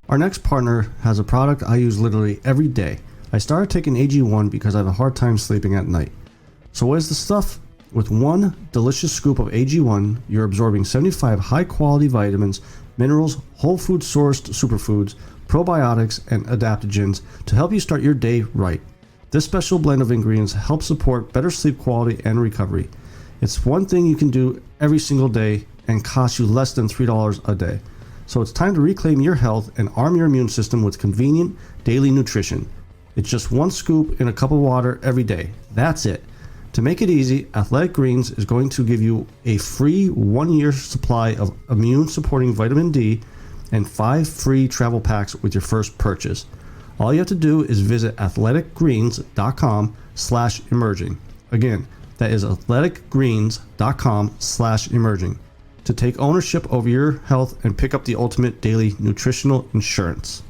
Our next partner has a product I use literally every day. I started taking AG1 because I have a hard time sleeping at night. So what is the stuff? With one delicious scoop of AG1, you're absorbing 75 high-quality vitamins, minerals, whole food sourced superfoods, probiotics, and adaptogens to help you start your day right. This special blend of ingredients helps support better sleep quality and recovery. It's one thing you can do every single day and costs you less than $3 a day. So it's time to reclaim your health and arm your immune system with convenient daily nutrition. It's just one scoop in a cup of water every day. That's it. To make it easy, Athletic Greens is going to give you a free 1-year supply of immune-supporting vitamin D and 5 free travel packs with your first purchase. All you have to do is visit athleticgreens.com/emerging. Again, that is athleticgreens.com/emerging to take ownership over your health and pick up the ultimate daily nutritional insurance.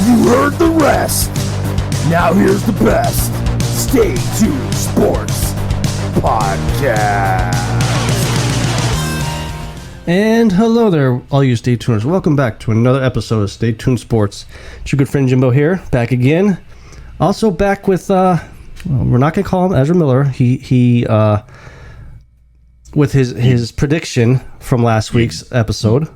You heard the rest. Now here's the best. Stay Tuned Sports Podcast. And hello there, all you Stay Tuners. Welcome back to another episode of Stay Tuned Sports. It's your good friend Jimbo here, back again. Also back with, we're not going to call him Ezra Miller. He with his prediction from last week's episode.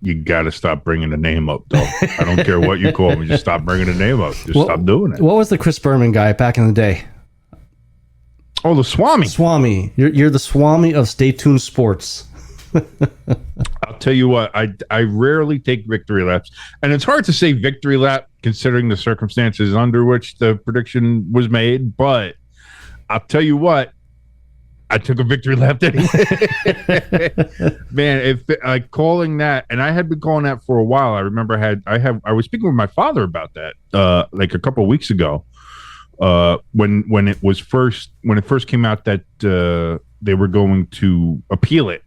You got to stop bringing the name up, though. I don't care what you call me. Just stop bringing the name up. Just stop doing it. What was the Chris Berman guy back in the day? Oh, the Swami. Swami. You're the Swami of Stay Tuned Sports. I'll tell you what. I rarely take victory laps. And it's hard to say victory lap considering the circumstances under which the prediction was made. But I'll tell you what. I took a victory lap anyway. Man, calling that, and I had been calling that for a while. I remember I was speaking with my father about that like a couple of weeks ago when it first came out that they were going to appeal it,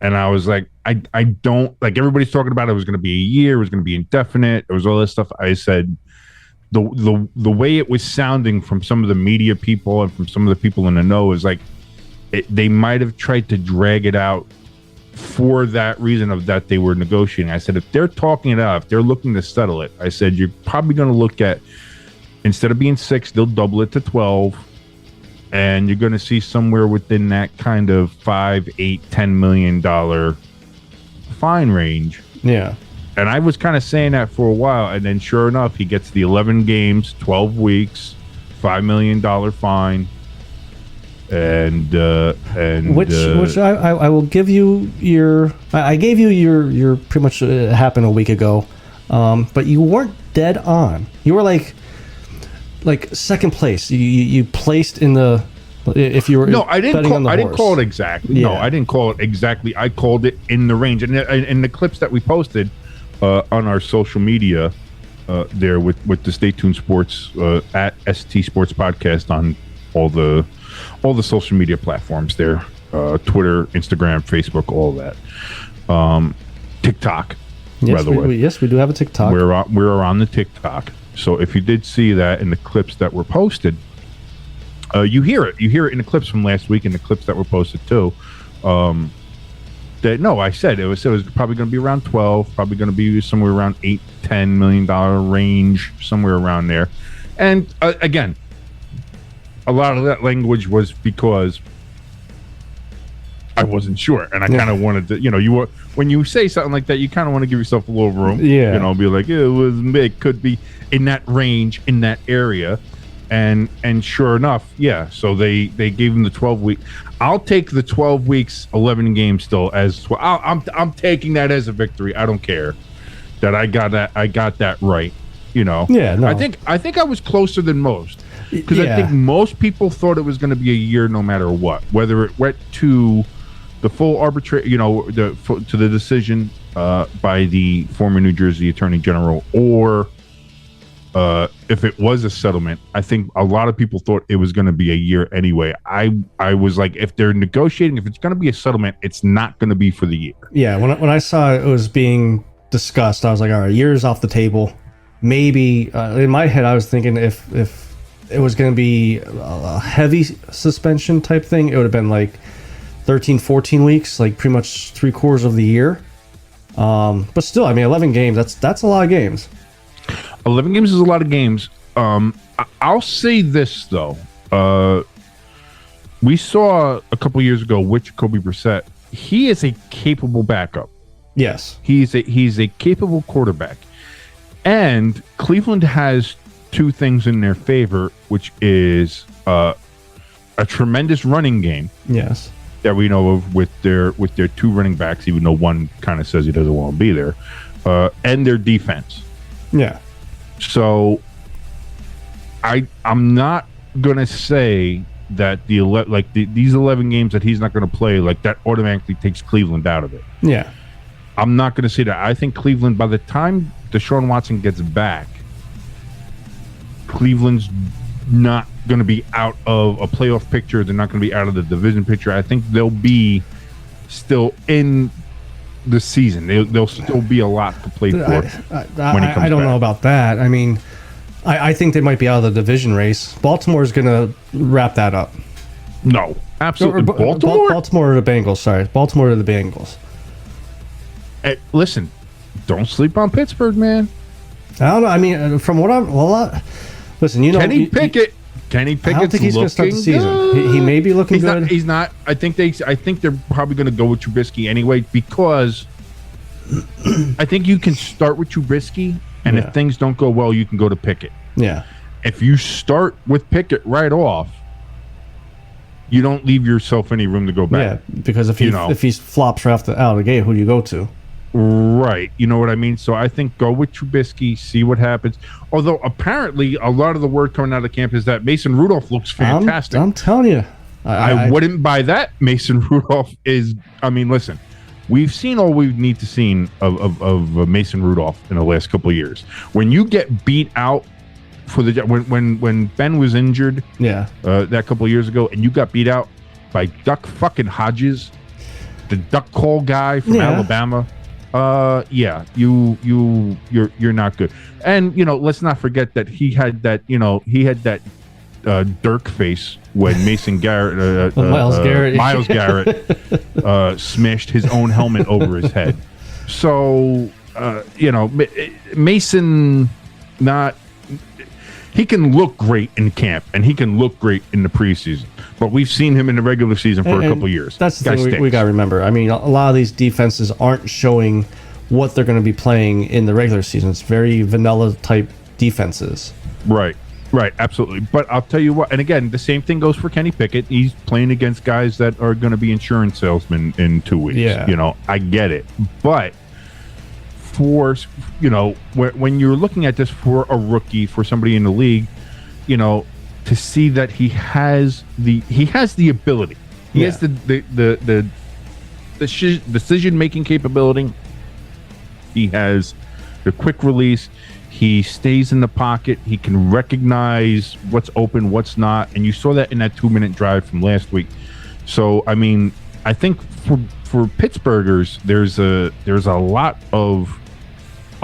and I was like, I don't like, everybody's talking about it was going to be a year, it was going to be indefinite, it was all this stuff. I said the way it was sounding from some of the media people and from some of the people in the know is like, they might have tried to drag it out for that reason of that they were negotiating. I said, if they're talking it out, if they're looking to settle it, I said, you're probably going to look at, instead of being 6, they'll double it to 12. And you're going to see somewhere within that kind of $5, $8, $10 million fine range. Yeah. And I was kind of saying that for a while. And then sure enough, he gets the 11 games, 12 weeks, $5 million fine. And which I will give you your. I gave you your pretty much happened a week ago, but you weren't dead on. You were like second place. You placed in the, if you were I didn't call it exactly. Yeah. No, I didn't call it exactly. I called it in the range, and in the clips that we posted on our social media there with the Stay Tuned Sports at ST Sports Podcast on all the social media platforms there, Twitter, Instagram, Facebook, all that. TikTok, by the way. Yes, we do have a TikTok. We're on the TikTok. So if you did see that in the clips that were posted, you hear it. You hear it in the clips from last week and the clips that were posted too. I said it was probably going to be around 12, probably going to be somewhere around $8-10 million range, somewhere around there. And again, a lot of that language was because I wasn't sure, and I kind of wanted to, when you say something like that, you kind of want to give yourself a little room, be like, it could be in that range, in that area, and sure enough, yeah. So they gave him the 12 week. I'll take the 12 weeks, 11 games still as I'm taking that as a victory. I don't care that I got that right. Yeah, no. I think I was closer than most. Because I think most people thought it was going to be a year no matter what, whether it went to the full arbitrary, to the decision by the former New Jersey Attorney General, or if it was a settlement. I think a lot of people thought it was going to be a year anyway. I was like, if they're negotiating, if it's going to be a settlement, it's not going to be for the year. Yeah, when I saw it was being discussed, I was like, all right, year's off the table. maybe in my head I was thinking if it was going to be a heavy suspension type thing, it would have been like 13, 14 weeks, like pretty much 3/4 of the year. But still, I mean, 11 games, that's a lot of games. 11 games is a lot of games. I'll say this, though. We saw a couple years ago with Jacoby Brissett. He is a capable backup. Yes. He's a capable quarterback. And Cleveland has two things in their favor, which is a tremendous running game. Yes. That we know of with their two running backs, even though one kind of says he doesn't want to be there, and their defense. Yeah. So I'm not gonna say that these 11 games that he's not gonna play, like that automatically takes Cleveland out of it. Yeah. I'm not gonna say that. I think Cleveland, by the time Deshaun Watson gets back, Cleveland's not going to be out of a playoff picture. They're not going to be out of the division picture. I think they'll be still in the season. They'll still be a lot to play for when he comes back. I don't know about that. I mean, I think they might be out of the division race. Baltimore is going to wrap that up. No, absolutely. Baltimore? Baltimore or the Bengals. Sorry, Baltimore or the Bengals. Hey, listen, don't sleep on Pittsburgh, man. I don't know. I mean, from what listen, you know, Kenny Pickett's I don't think he's going to start the season. He may be looking good. He's not. I think they're probably going to go with Trubisky anyway, because I think you can start with Trubisky, and if things don't go well, you can go to Pickett. Yeah. If you start with Pickett right off, you don't leave yourself any room to go back. Yeah, because if he flops right out of the gate, who do you go to? Right. You know what I mean? So I think go with Trubisky, see what happens. Although apparently a lot of the word coming out of camp is that Mason Rudolph looks fantastic. I'm telling you. I wouldn't buy that. Mason Rudolph is, I mean, listen, we've seen all we need to see of Mason Rudolph in the last couple of years. When you get beat out for when Ben was injured that couple of years ago, and you got beat out by Duck fucking Hodges, the duck call guy from Alabama. You're not good. And let's not forget that he had that Dirk face when Mason Garrett, Myles Garrett, smashed his own helmet over his head. So Mason, he can look great in camp and he can look great in the preseason, but we've seen him in the regular season for a couple of years. That's the thing we got to remember. I mean, a lot of these defenses aren't showing what they're going to be playing in the regular season. It's very vanilla type defenses. Right, absolutely. But I'll tell you what, and again, the same thing goes for Kenny Pickett. He's playing against guys that are going to be insurance salesmen in 2 weeks. Yeah. I get it. But for, when you're looking at this for a rookie, for somebody in the league, to see that he has the ability. He has the decision-making capability. He has the quick release. He stays in the pocket. He can recognize what's open, what's not. And you saw that in that 2-minute drive from last week. So, I mean, I think for Pittsburghers, there's a lot of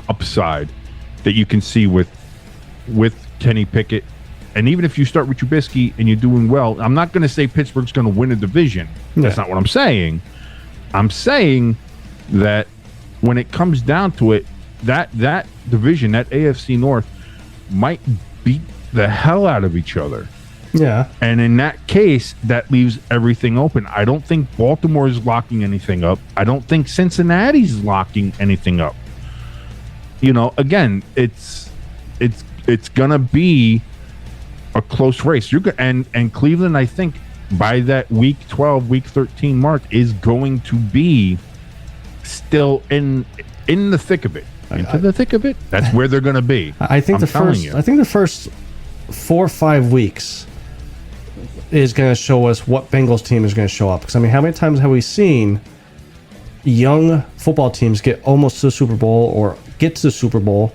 upside that you can see with Kenny Pickett. And even if you start with Trubisky and you're doing well, I'm not going to say Pittsburgh's going to win a division. That's not what I'm saying. I'm saying that when it comes down to it, that division, that AFC North, might beat the hell out of each other. Yeah. And in that case, that leaves everything open. I don't think Baltimore is locking anything up. I don't think Cincinnati's locking anything up. Again, it's gonna be a close race. And Cleveland, I think, by that week 12, week 13 mark, is going to be still in the thick of it. Into the thick of it. That's where they're going to be. I think the first 4 or 5 weeks is going to show us what Bengals team is going to show up. Because, I mean, how many times have we seen young football teams get almost to the Super Bowl or get to the Super Bowl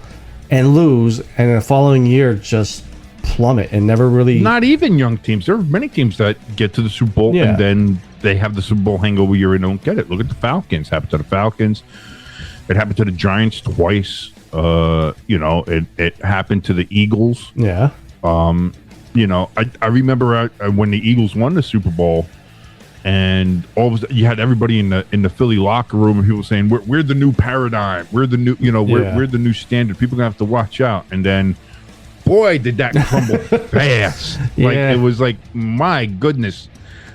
and lose, and the following year just plummet and never really... Not even young teams. There are many teams that get to the Super Bowl and then they have the Super Bowl hangover year and don't get it. Look at the Falcons. Happened to the Falcons. It happened to the Giants twice. It happened to the Eagles. Yeah. I remember when the Eagles won the Super Bowl, and all of a sudden you had everybody in the Philly locker room, and people saying, "We're the new paradigm. We're the new, we're the new standard. People are gonna have to watch out." And then, boy, did that crumble fast! Like it was like, my goodness,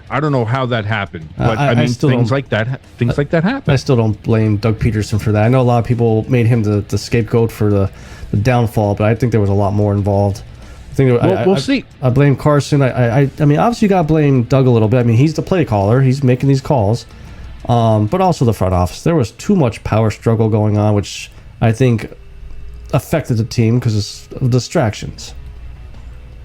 I don't know how that happened, but I mean, things like that happen. I still don't blame Doug Peterson for that. I know a lot of people made him the scapegoat for the downfall, but I think there was a lot more involved. I think we'll see. I blame Carson. I mean, obviously you got to blame Doug a little bit. I mean, he's the play caller. He's making these calls, but also the front office. There was too much power struggle going on, which I think affected the team because of distractions.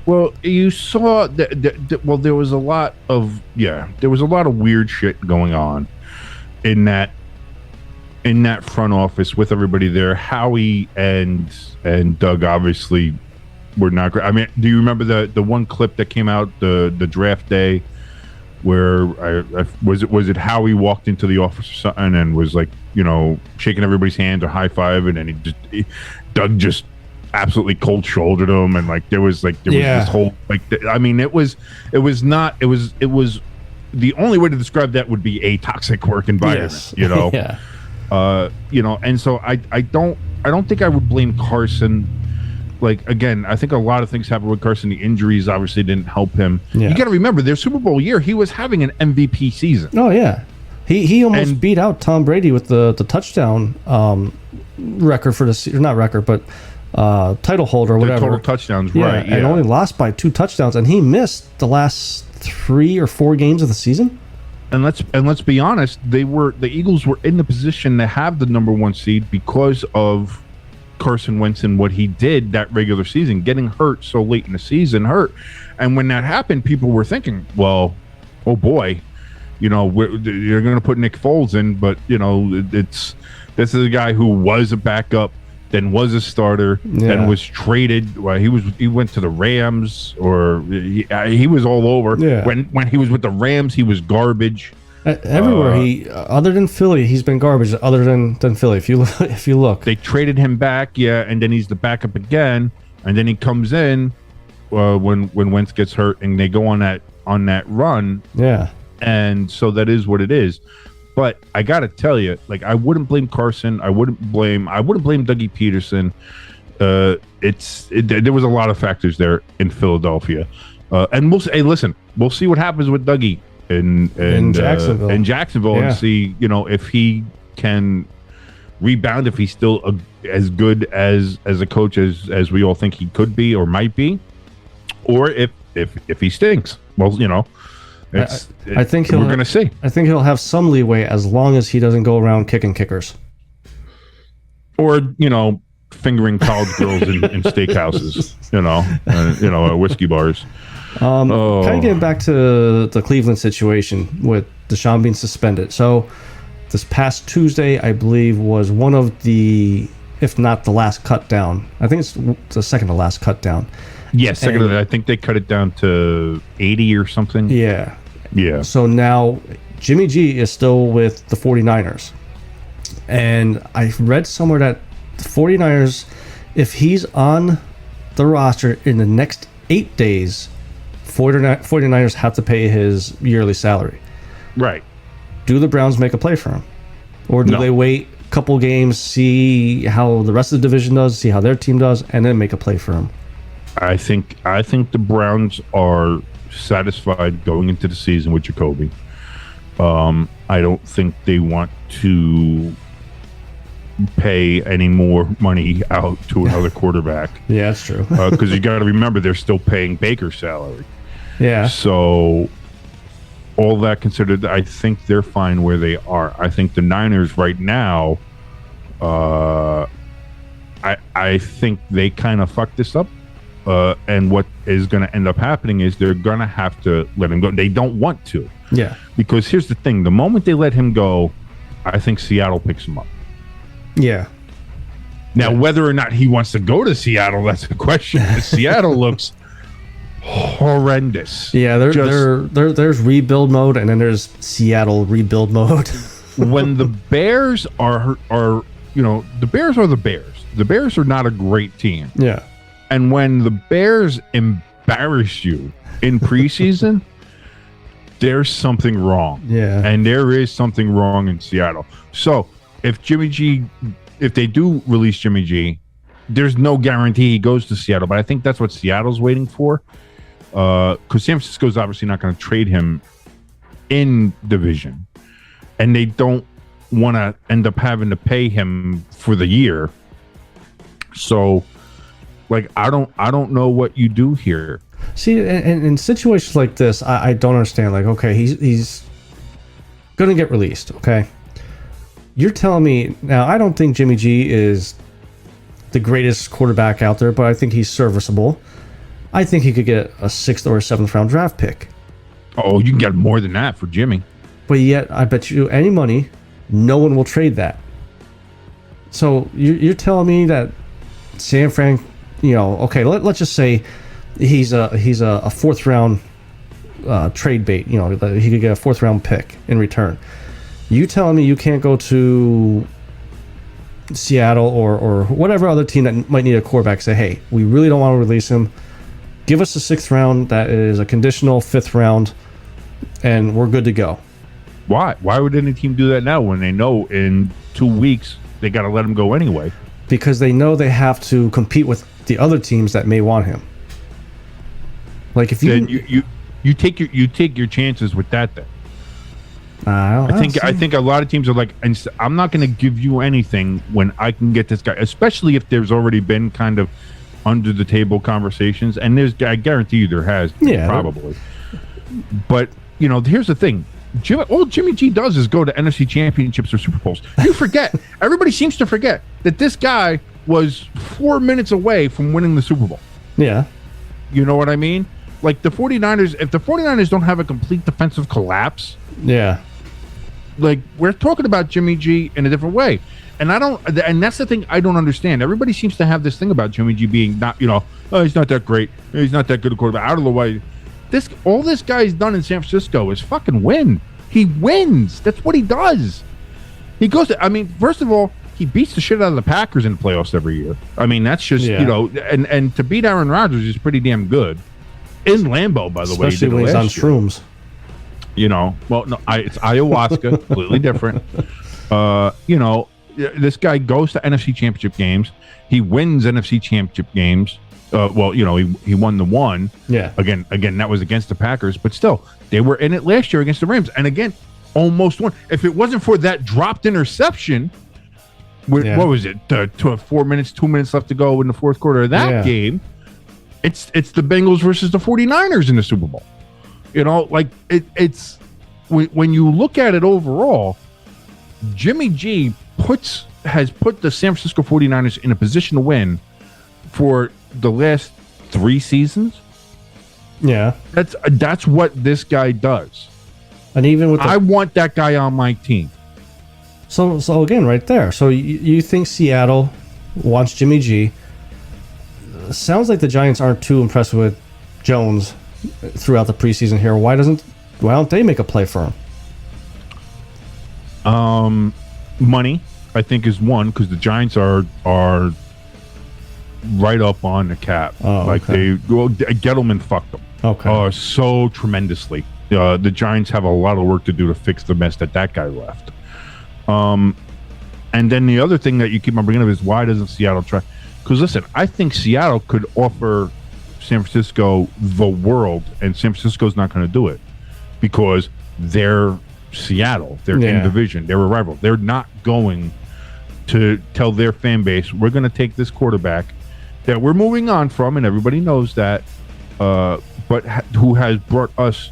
Well, you saw that. Well, there was a lot of weird shit going on in that front office with everybody there. Howie and Doug obviously were not great. I mean, do you remember the one clip that came out the draft day where was it Howie walked into the office or something and was like, shaking everybody's hand or high fiving, and Doug just absolutely cold shouldered him, and like there was this whole I mean, it was the only way to describe that would be a toxic work environment. Yeah. And so I don't think I would blame Carson. Like, again, I think a lot of things happened with Carson. The injuries obviously didn't help him. You got to remember, their Super Bowl year, he was having an MVP season. Oh yeah, he almost beat out Tom Brady with the touchdown record for the not record, but title holder or whatever. The total touchdowns, right? Yeah, and only lost by 2 touchdowns, and he missed the last 3 or 4 games of the season. And let's be honest, the Eagles were in the position to have the number 1 seed because of Carson Wentz and what he did that regular season. Getting hurt so late in the season hurt, and when that happened, people were thinking, well, oh boy, you're going to put Nick Foles in, but this is a guy who was a backup, then was a starter, then was traded. Well, he went to the Rams, or he was all over. Yeah. When he was with the Rams, he was garbage. Everywhere other than Philly, he's been garbage. Other than Philly, if you look, they traded him back, and then he's the backup again, and then he comes in when Wentz gets hurt, and they go on that run. Yeah, and so that is what it is. But I gotta tell you, like, I wouldn't blame Carson. I wouldn't blame Dougie Peterson. There was a lot of factors there in Philadelphia, and we'll see what happens with Dougie in Jacksonville, and see if he can rebound, if he's still as good as a coach as we all think he could be or might be, or if he stinks. Well, I think we're going to see. I think he'll have some leeway as long as he doesn't go around kicking kickers, or fingering college girls in steakhouses, whiskey bars. Kind of getting back to the Cleveland situation with Deshaun being suspended. So this past Tuesday, I believe, was one of the, if not the last cut down. I think it's the second to last cut down. Yes, I think they cut it down to 80 or something. Yeah. Yeah. So now Jimmy G is still with the 49ers. And I read somewhere that the 49ers, if he's on the roster in the next 8 days, 49ers have to pay his yearly salary. Right. Do the Browns make a play for him? Or do they wait a couple games, see how the rest of the division does, see how their team does, and then make a play for him? I think the Browns are satisfied going into the season with Jacoby. I don't think they want to pay any more money out to another quarterback. Yeah, that's true. Because you got to remember, they're still paying Baker's salary. Yeah. So all that considered, I think they're fine where they are. I think the Niners right now, I think they kind of fucked this up. And what is going to end up happening is they're going to have to let him go. They don't want to. Yeah. Because here's the thing. The moment they let him go, I think Seattle picks him up. Yeah. Now, whether or not he wants to go to Seattle, that's a question. Seattle looks horrendous. Yeah, there's rebuild mode, and then there's Seattle rebuild mode. When the Bears are the Bears are the Bears. The Bears are not a great team. Yeah. And when the Bears embarrass you in preseason, there's something wrong. Yeah. And there is something wrong in Seattle. So if they do release Jimmy G, there's no guarantee he goes to Seattle. But I think that's what Seattle's waiting for. Because San Francisco's obviously not going to trade him in division. And they don't want to end up having to pay him for the year. So, like, I don't know what you do here. See, in situations like this, I don't understand. Like, okay, he's going to get released, okay? You're telling me... Now, I don't think Jimmy G is the greatest quarterback out there, but I think he's serviceable. I think he could get a 6th or a 7th round draft pick. Oh, you can get more than that for Jimmy. But yet, I bet you any money, no one will trade that. So you're telling me that San Fran, okay, let's just say he's a 4th round trade bait. He could get a 4th round pick in return. You telling me you can't go to Seattle or whatever other team that might need a quarterback, say, hey, we really don't want to release him. Give us a 6th round that is a conditional 5th round, and we're good to go. Why? Why would any team do that now when they know in 2 weeks they got to let him go anyway? Because they know they have to compete with the other teams that may want him. Like if you take your chances with that. Then I think a lot of teams are like, I'm not going to give you anything when I can get this guy, especially if there's already been kind of under the table conversations, and I guarantee you there has, probably. But here's the thing. All Jimmy G does is go to NFC championships or Super Bowls. You forget. Everybody seems to forget that this guy was 4 minutes away from winning the Super Bowl. Yeah. You know what I mean? Like the 49ers, if the 49ers don't have a complete defensive collapse, yeah, like we're talking about Jimmy G in a different way. And and that's the thing I don't understand. Everybody seems to have this thing about Jimmy G being not, oh, he's not that great. He's not that good a quarterback. Out of the way. All this guy's done in San Francisco is fucking win. He wins. That's what he does. He goes to, first of all, he beats the shit out of the Packers in the playoffs every year. That's just, and to beat Aaron Rodgers is pretty damn good. In Lambeau, by the way. Especially when he's on shrooms. Well, no, it's ayahuasca, completely different. This guy goes to NFC championship games. He wins NFC championship games. He won the one. Yeah. Again, that was against the Packers, but still, they were in it last year against the Rams, and again, almost won. If it wasn't for that dropped interception, what was it? 2 minutes left to go in the fourth quarter of that game. It's the Bengals versus the 49ers in the Super Bowl. It's when you look at it overall, Jimmy G has put the San Francisco 49ers in a position to win for the last 3 seasons. Yeah. That's what this guy does. And even with I want that guy on my team. So again, right there. So you think Seattle wants Jimmy G. Sounds like the Giants aren't too impressed with Jones throughout the preseason here. Why don't they make a play for him? Money, I think, is one, because the Giants are right up on the cap. Gettleman fucked them. Okay. So tremendously. The Giants have a lot of work to do to fix the mess that guy left. And then the other thing that you keep on bringing up is, why doesn't Seattle try? Because listen, I think Seattle could offer San Francisco the world, and San Francisco's not going to do it because they're Seattle. They're in division. They're a rival. They're not going to tell their fan base, we're going to take this quarterback that we're moving on from, and everybody knows that, but who has brought us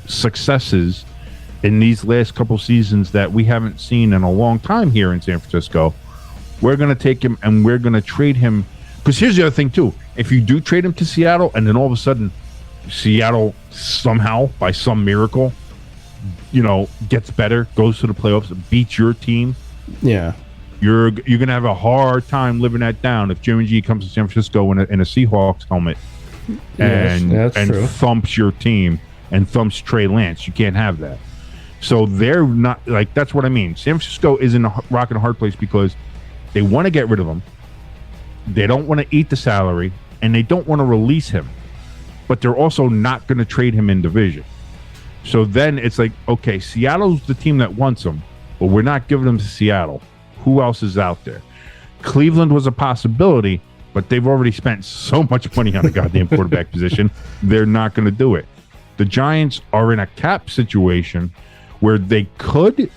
successes in these last couple seasons that we haven't seen in a long time here in San Francisco. We're going to take him and we're going to trade him. Because here's the other thing, too. If you do trade him to Seattle and then all of a sudden Seattle somehow, by some miracle, gets better, goes to the playoffs, beats your team. Yeah. You're going to have a hard time living that down if Jimmy G comes to San Francisco in a Seahawks helmet and thumps your team and thumps Trey Lance. You can't have that. So they're not, that's what I mean. San Francisco is in a rock and a hard place because They want to get rid of him. They don't want to eat the salary, and they don't want to release him. But they're also not going to trade him in division. So then it's like, okay, Seattle's the team that wants him, but we're not giving him to Seattle. Who else is out there? Cleveland was a possibility, but they've already spent so much money on a goddamn quarterback position. They're not going to do it. The Giants are in a cap situation where they could,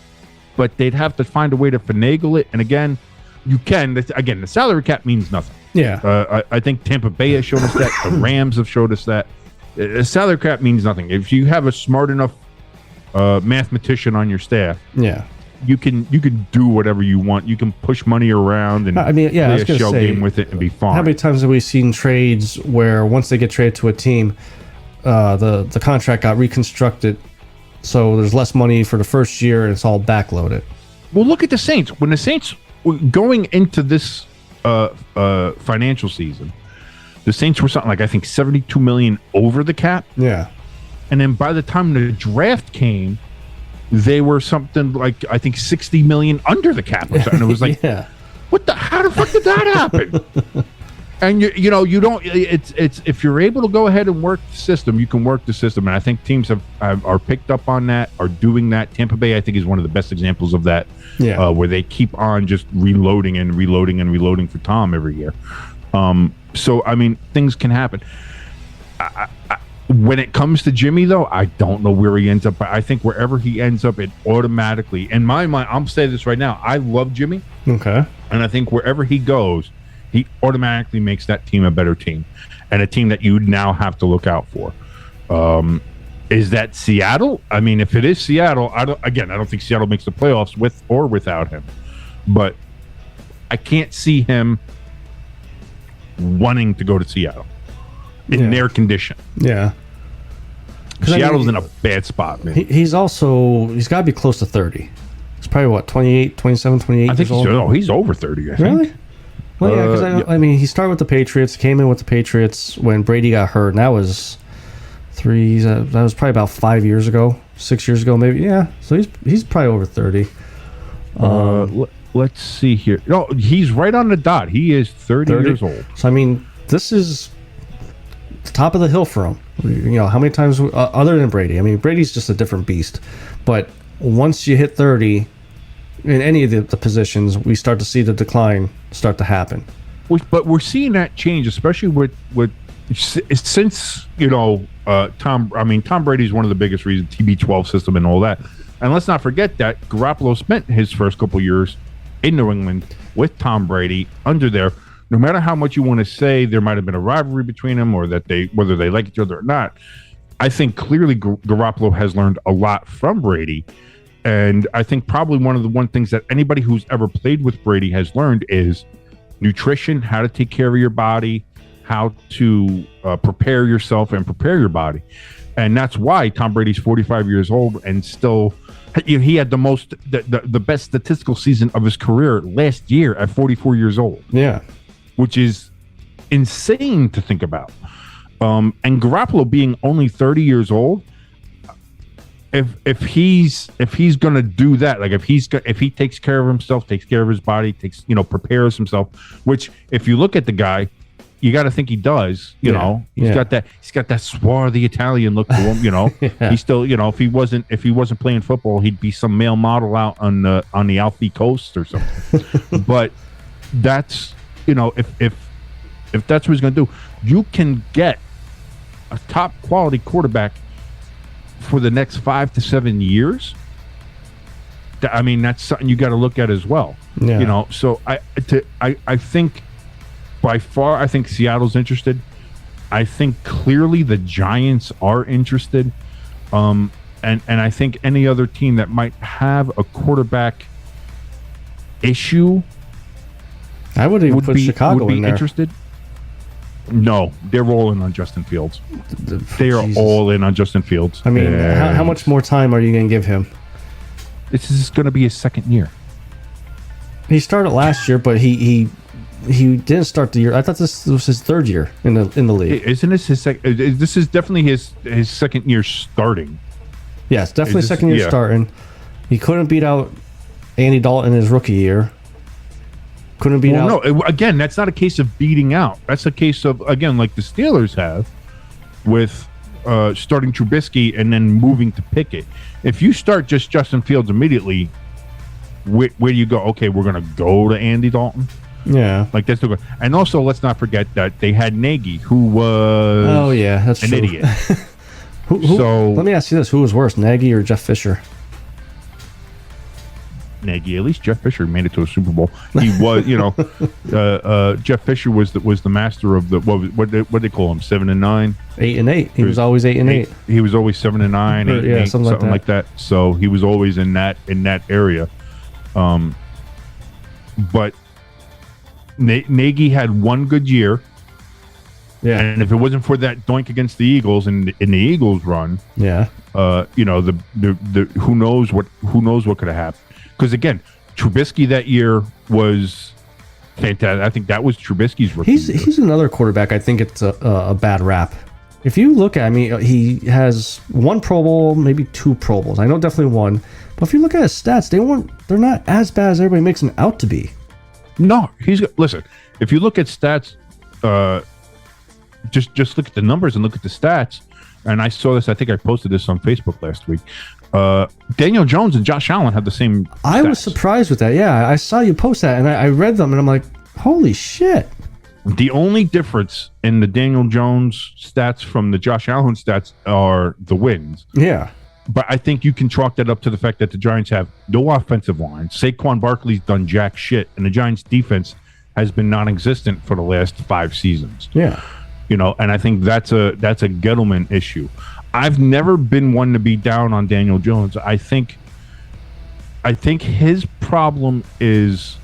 but they'd have to find a way to finagle it. And again, you can. Again, the salary cap means nothing. Yeah. I think Tampa Bay has showed us that. The Rams have showed us that. A salary cap means nothing. If you have a smart enough mathematician on your staff, yeah, you can do whatever you want. You can push money around and play a shell game with it and be fine. How many times have we seen trades where once they get traded to a team, the contract got reconstructed, so there's less money for the first year and it's all backloaded? Well, look at the Saints. When the Saints were going into this financial season, the Saints were something like, I think, $72 million over the cap. Yeah. And then by the time the draft came, they were something like, I think, $60 million under the cap or something. It was like, yeah. What the? How the fuck did that happen? And you don't. It's if you're able to go ahead and work the system, you can work the system. And I think teams are picked up on that, are doing that. Tampa Bay, I think, is one of the best examples of that. Yeah. Where they keep on just reloading and reloading and reloading for Tom every year. So I mean, things can happen. When it comes to Jimmy, though, I don't know where he ends up. I think wherever he ends up, it automatically, in my mind, I'm saying this right now, I love Jimmy. Okay. And I think wherever he goes, he automatically makes that team a better team and a team that you now have to look out for. Is that Seattle? I mean, if it is Seattle, I don't think Seattle makes the playoffs with or without him. But I can't see him wanting to go to Seattle in their condition. Yeah. Seattle's in a bad spot, man. He's got to be close to 30. He's probably, what, 28, 27, 28 I think years old? He's over 30, I think. Really? Well, yeah, because I mean, he started with the Patriots, came in with the Patriots when Brady got hurt, and that was that was probably about 5 years ago, 6 years ago, maybe. Yeah, so he's probably over 30. Let's see here. No, he's right on the dot. He is 30 years old. So, I mean, this is the top of the hill for him. You know, how many times, other than Brady? I mean, Brady's just a different beast. But once you hit 30, in any of the positions, we start to see the decline start to happen. But we're seeing that change, especially with since, Tom Brady is one of the biggest reasons, TB12 system and all that. And let's not forget that Garoppolo spent his first couple years in New England with Tom Brady under there. No matter how much you want to say there might have been a rivalry between them or that whether they like each other or not, I think clearly Garoppolo has learned a lot from Brady. And I think probably one of the things that anybody who's ever played with Brady has learned is nutrition, how to take care of your body, how to prepare yourself and prepare your body. And that's why Tom Brady's 45 years old and still, he had the best statistical season of his career last year at 44 years old. Yeah. Which is insane to think about. And Garoppolo being only 30 years old, if he's going to do that, like if he takes care of himself, takes care of his body, prepares himself, which if you look at the guy, you got to think he does, he's got that swarthy Italian look to him, Yeah. He's still, if he wasn't playing football, he'd be some male model out on the Alfie coast or something. But that's, if that's what he's going to do, you can get a top quality quarterback for the next 5 to 7 years. I mean, that's something you got to look at as well. Yeah. So I think by far, I think Seattle's interested. I think clearly the Giants are interested. And I think any other team that might have a quarterback issue, I would even put Chicago in there. Interested. No, they're all in on Justin Fields. They are all in on Justin Fields. I mean, how much more time are you going to give him? This is going to be his second year. He started last year, but he didn't start the year. I thought this was his third year in the league. Isn't this his second? This is definitely his second year starting. Yes, definitely second year starting. He couldn't beat out Andy Dalton in his rookie year. Couldn't beat out. No, again, that's not a case of beating out. That's a case of, again, like the Steelers have with starting Trubisky and then moving to Pickett. If you start just Justin Fields immediately, where do you go? Okay, we're going to go to Andy Dalton. Yeah. Like that's the good. And also, let's not forget that they had Nagy, who was that's an true. idiot. So let me ask you this: who was worse, Nagy or Jeff Fisher? Nagy. At least Jeff Fisher made it to a Super Bowl. He was, Jeff Fisher was the master of the what they call him, 7-9, 8-8. He was always 8-8. He was always 7-9, 8-8, something like that. So he was always in that area. But Nagy had one good year. Yeah. And if it wasn't for that doink against the Eagles in the Eagles run, yeah, the who knows what could have happened. Because again, Trubisky that year was fantastic. I think that was Trubisky's rookie year. He's another quarterback. I think it's a bad rap. If you look at he has one Pro Bowl, maybe 2 Pro Bowls. I know definitely one. But if you look at his stats, they're not as bad as everybody makes them out to be. No, listen. If you look at stats, just look at the numbers and look at the stats. And I saw this. I think I posted this on Facebook last week. Daniel Jones and Josh Allen have the same stats. I was surprised with that. Yeah, I saw you post that, and I read them, and I'm like, holy shit. The only difference in the Daniel Jones stats from the Josh Allen stats are the wins. Yeah. But I think you can chalk that up to the fact that the Giants have no offensive line. Saquon Barkley's done jack shit, and the Giants' defense has been non-existent for the last 5 seasons. Yeah. And I think that's a Gettleman issue. I've never been one to be down on Daniel Jones. I think his problem is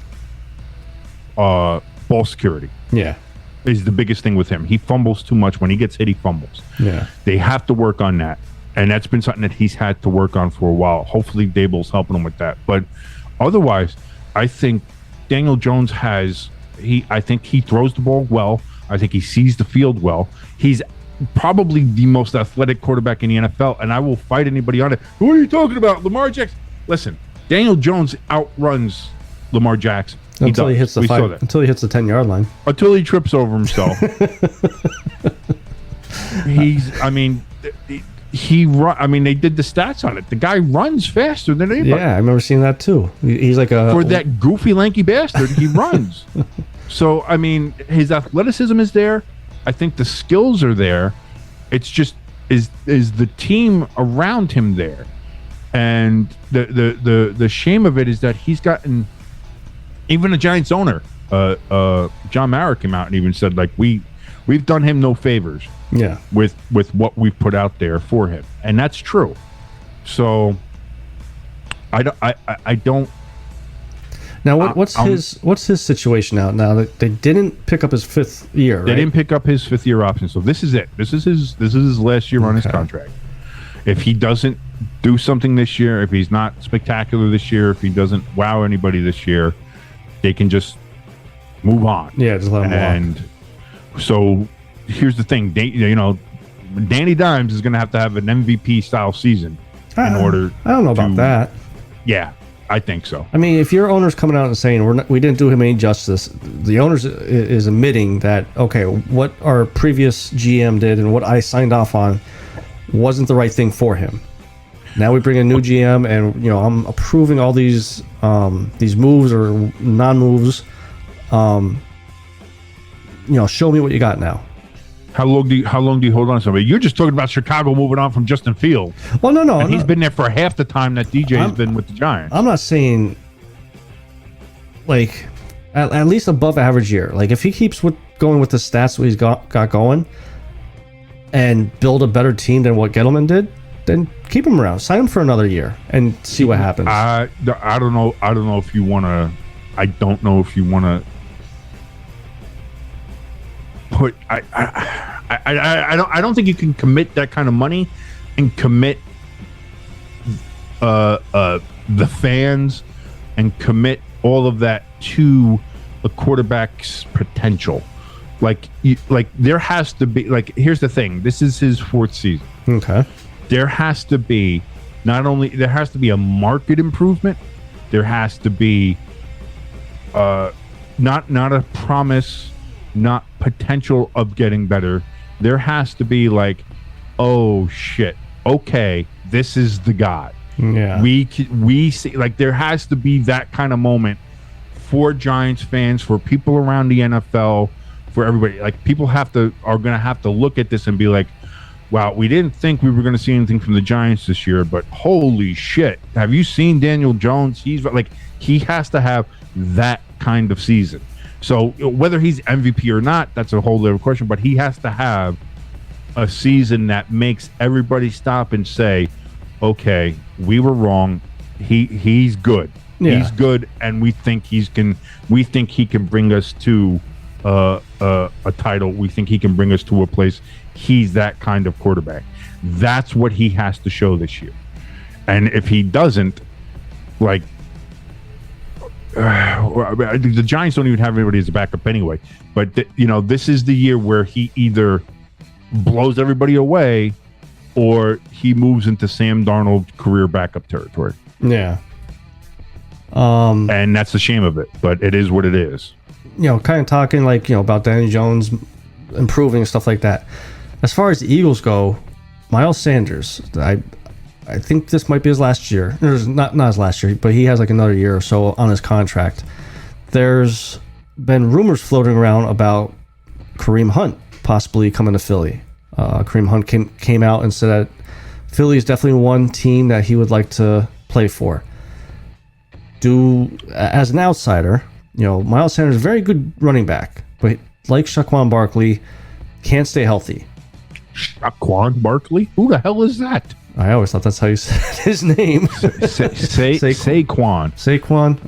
ball security. Yeah. Is the biggest thing with him. He fumbles too much. When he gets hit, he fumbles. Yeah. They have to work on that. And that's been something that he's had to work on for a while. Hopefully Dable's helping him with that. But otherwise, I think Daniel Jones I think he throws the ball well. I think he sees the field well. He's probably the most athletic quarterback in the NFL, and I will fight anybody on it. Who are you talking about? Lamar Jackson? Listen, Daniel Jones outruns Lamar Jackson. Until he hits the 10-yard line. Until he trips over himself. They did the stats on it. The guy runs faster than anybody. Yeah, I remember seeing that too. He's like for that goofy, lanky bastard, he runs. So, his athleticism is there. I think the skills are there. It's just is the team around him there, and the shame of it is that he's gotten. Even the Giants owner, John Mara, came out and even said like we've done him no favors. Yeah. With what we've put out there for him, and that's true. So I don't. Now, what's his situation now that they didn't pick up his 5th year? They didn't pick up his 5th year option, so this is it. This is his last year on his contract. If he doesn't do something this year, if he's not spectacular this year, if he doesn't wow anybody this year, they can just move on. Yeah, just let him walk. And so here's the thing, Danny Dimes is going to have an MVP style season in order. I don't know about that. Yeah. I think so. If your owner's coming out and saying we didn't do him any justice, the owner is admitting that, okay, what our previous GM did and what I signed off on wasn't the right thing for him. Now we bring a new GM, and I'm approving all these moves or non-moves. Show me what you got now. How long do you hold on to somebody? You're just talking about Chicago moving on from Justin Fields. Well, no. And he's been there for half the time that DJ's been with the Giants. I'm not saying like at least above average year. Like if he keeps going with the stats that he's got going and build a better team than what Gettleman did, then keep him around. Sign him for another year and see what happens. I don't know. I don't know if you want to. I don't know if you want to. Put I don't think you can commit that kind of money and commit the fans and commit all of that to a quarterback's potential. Like there has to be, like, here's the thing. This is his 4th season. Okay. There has to be there has to be a market improvement. There has to be not a promise, not potential of getting better. There has to be like, oh shit, okay, this is the guy. Yeah, we see, like, there has to be that kind of moment for Giants fans, for people around the NFL, for everybody. Like, people are going to have to look at this and be like, wow, we didn't think we were going to see anything from the Giants this year, but holy shit, have you seen Daniel Jones? He has to have that kind of season. So whether he's MVP or not, that's a whole other question, but he has to have a season that makes everybody stop and say, okay, we were wrong. He's good. Yeah. He's good, and we think he can bring us to a title. We think he can bring us to a place. He's that kind of quarterback. That's what he has to show this year. And if he doesn't, like, the Giants don't even have anybody as a backup anyway. But this is the year where he either blows everybody away or he moves into Sam Darnold career backup territory. Yeah. And that's the shame of it, but it is what it is. Kind of talking about Danny Jones improving and stuff like that. As far as the Eagles go, Miles Sanders, I think this might be his last year. Not his last year, but he has like another year or so on his contract. There's been rumors floating around about Kareem Hunt possibly coming to Philly. Kareem Hunt came out and said that Philly is definitely one team that he would like to play for. As an outsider, Miles Sanders is a very good running back, but like Saquon Barkley, can't stay healthy. Saquon Barkley? Who the hell is that? I always thought that's how you said his name. Saquon. Saquon?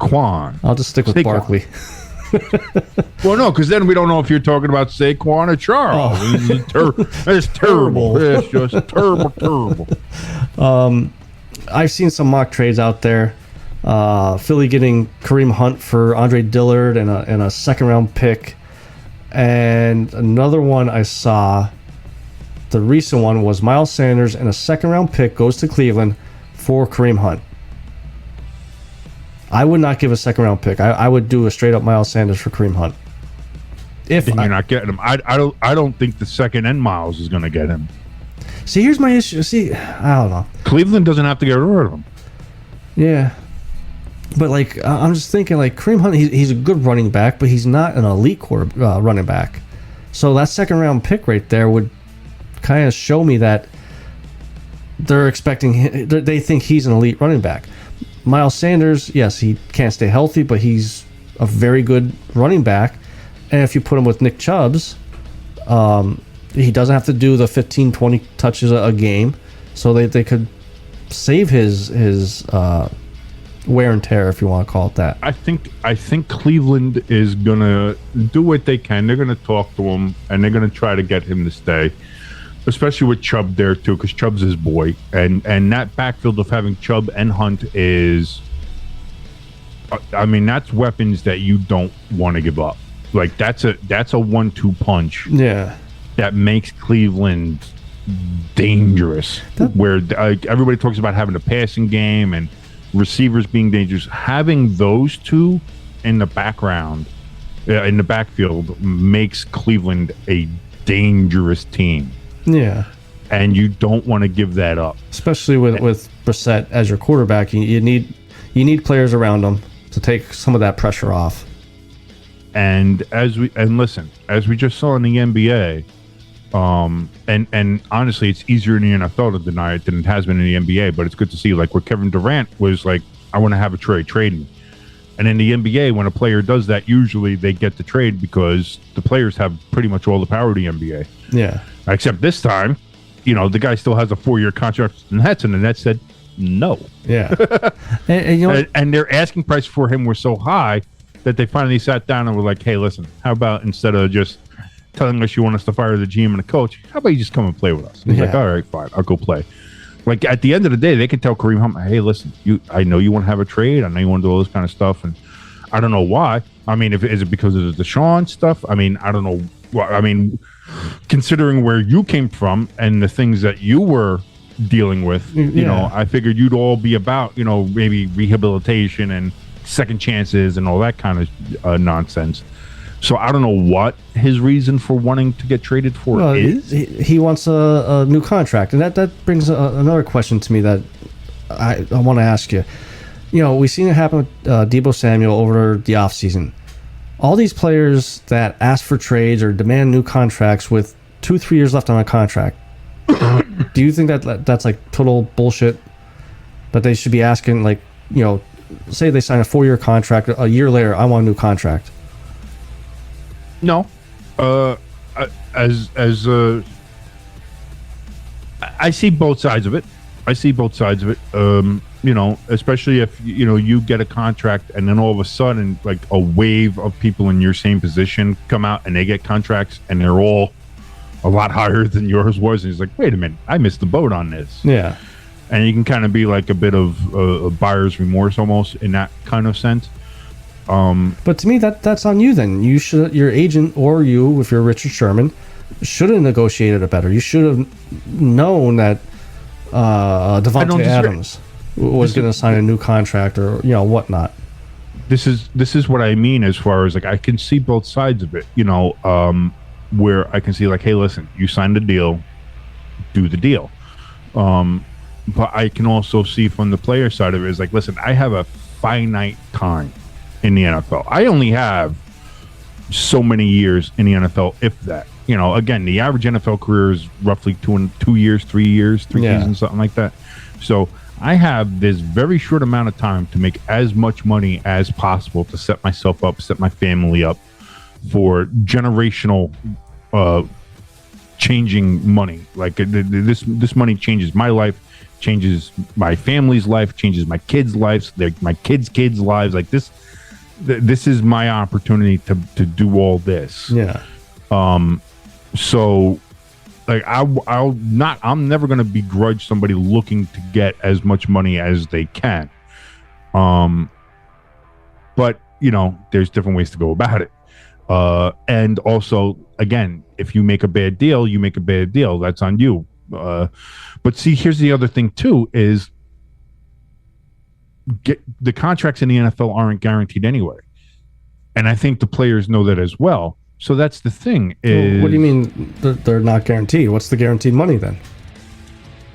Saquon. I'll just stick with Saquon. Barkley. Well, no, because then we don't know if you're talking about Saquon or Charles. It's terrible. It's just terrible. I've seen some mock trades out there. Philly getting Kareem Hunt for Andre Dillard and a second round pick. And another one I saw, the recent one, was Miles Sanders and a second round pick goes to Cleveland for Kareem Hunt. I would not give a second round pick. I would do a straight up Miles Sanders for Kareem Hunt. If you're not getting him, I don't think the second end Miles is going to get him. See, here's my issue. See, I don't know. Cleveland doesn't have to get rid of him. Yeah. But, I'm just thinking, Kareem Hunt, he's a good running back, but he's not an elite running back. So that second-round pick right there would kind of show me that they're expecting they think he's an elite running back. Miles Sanders, yes, he can't stay healthy, but he's a very good running back. And if you put him with Nick Chubb's, he doesn't have to do the 15, 20 touches a game. So they could save his wear and tear, if you want to call it that. I think Cleveland is gonna do what they can. They're gonna talk to him and they're gonna try to get him to stay, especially with Chubb there too, because Chubb's his boy. And that backfield of having Chubb and Hunt is, that's weapons that you don't want to give up. Like that's a 1-2 punch. Yeah, that makes Cleveland dangerous. Where everybody talks about having a passing game and receivers being dangerous, having those two in the background, in the backfield, makes Cleveland a dangerous team. Yeah, and you don't want to give that up, especially with Brissett as your quarterback. You need players around him to take some of that pressure off. And as we just saw in the NBA, and honestly, it's easier in the NFL to deny it than it has been in the NBA. But it's good to see, where Kevin Durant was like, "I want to have a trade me." And in the NBA, when a player does that, usually they get the trade because the players have pretty much all the power of the NBA. Yeah. Except this time, the guy still has a 4-year contract with the Nets, and the Nets said no. Yeah. and their asking price for him was so high that they finally sat down and were like, "Hey, listen, how about instead of just telling us you want us to fire the GM and the coach, how about you just come and play with us?" And he's like, "All right, fine, I'll go play." At the end of the day, they can tell Kareem Hunt, "Hey, listen, I know you want to have a trade. I know you want to do all this kind of stuff, and I don't know why. Is it because of the Deshaun stuff? I don't know. Considering where you came from and the things that you were dealing with, I figured you'd all be about, maybe rehabilitation and second chances and all that kind of nonsense. So I don't know what his reason for wanting to get traded for is. He wants a new contract, and that brings another question to me that I want to ask you. We've seen it happen with Deebo Samuel over the offseason. All these players that ask for trades or demand new contracts with 2-3 years left on a contract, do you think that's like total bullshit? That they should be asking, like, say they sign a 4-year contract, a year later, I want a new contract. No, I see both sides of it. Especially if you get a contract and then all of a sudden, like, a wave of people in your same position come out and they get contracts and they're all a lot higher than yours was, and he's like, wait a minute, I missed the boat on this. Yeah. And you can kind of be like a bit of a buyer's remorse almost in that kind of sense. But to me, that's on you then. Your agent, or you, if you're Richard Sherman, should have negotiated it better. You should have known that Devontae Adams was going to sign a new contract or whatnot. This is what I mean, as far as, like, I can see both sides of it, where I can see, like, hey, listen, you signed a deal, do the deal. But I can also see from the player side of it is like, listen, I have a finite time in the NFL. I only have so many years in the NFL, if that. Again, the average NFL career is roughly 2 years, 3 years, three seasons, something like that. So I have this very short amount of time to make as much money as possible to set myself up, set my family up for generational changing money. Like, this money changes my life, changes my family's life, changes my kids' lives, my kids' lives. Like, this is my opportunity to do all this. Yeah. So, like, I'm never going to begrudge somebody looking to get as much money as they can. But there's different ways to go about it. And also, again, if you make a bad deal, you make a bad deal. That's on you. But see, here's the other thing too, is the contracts in the NFL aren't guaranteed anyway. And I think the players know that as well. So that's the thing. Is, what do you mean they're not guaranteed? What's the guaranteed money then?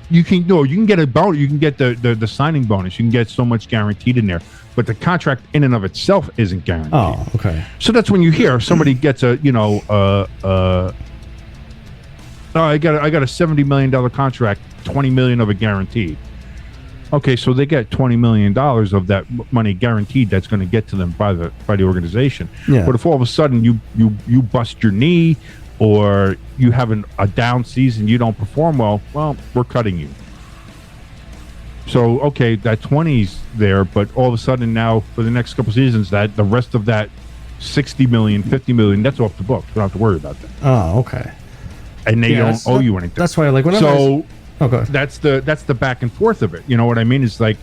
You can get a bonus. You can get the signing bonus. You can get so much guaranteed in there. But the contract in and of itself isn't guaranteed. Oh, okay. So that's when you hear somebody gets I got a $70 million contract, $20 million of it guaranteed. Okay, so they get $20 million of that money guaranteed that's going to get to them by the organization. Yeah. But if all of a sudden you bust your knee or you have a down season, you don't perform well, we're cutting you. So, okay, that 20's there, but all of a sudden now for the next couple seasons, that the rest of that 60 million, 50 million, that's off the books. We don't have to worry about that. Oh, okay. And they don't owe you anything. That's why, like, whenever that's the back and forth of it. You know what I mean? It's like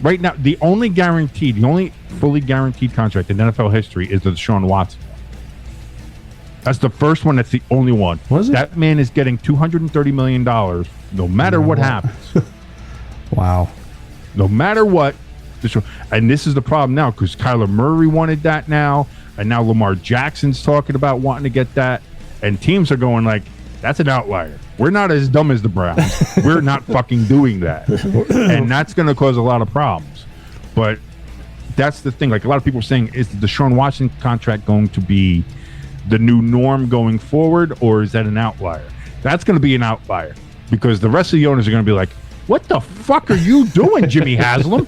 right now the only fully guaranteed contract in NFL history is the Deshaun Watson. That's the first one. That's the only one. Was it? That man is getting $230 million no matter what happens. Wow. No matter what. And this is the problem now because Kyler Murray wanted that now, and now Lamar Jackson's talking about wanting to get that, and teams are going like, that's an outlier. We're not as dumb as the Browns. We're not fucking doing that. And that's going to cause a lot of problems. But that's the thing. Like, a lot of people are saying, is the Deshaun Watson contract going to be the new norm going forward, or is that an outlier? That's going to be an outlier because the rest of the owners are going to be like, what the fuck are you doing, Jimmy Haslam?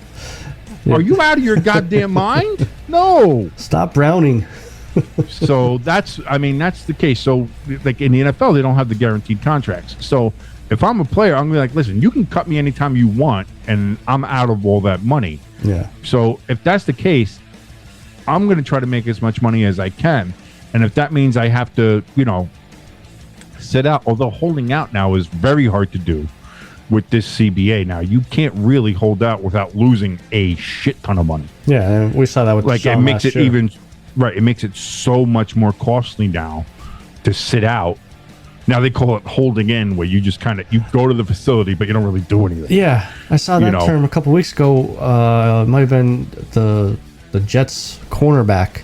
Are you out of your goddamn mind? No. Stop Browning. So that's the case. So, like, in the NFL, they don't have the guaranteed contracts. So if I'm a player, I'm gonna be like, listen, you can cut me anytime you want, and I'm out of all that money. Yeah. So if that's the case, I'm gonna try to make as much money as I can, and if that means I have to, sit out, although holding out now is very hard to do with this CBA. Now you can't really hold out without losing a shit ton of money. Yeah, and we saw that with like it makes it even. Right, it makes it so much more costly now to sit out. Now they call it holding in, where you just you go to the facility, but you don't really do anything. Yeah, I saw that term a couple weeks ago. It might have been the the Jets cornerback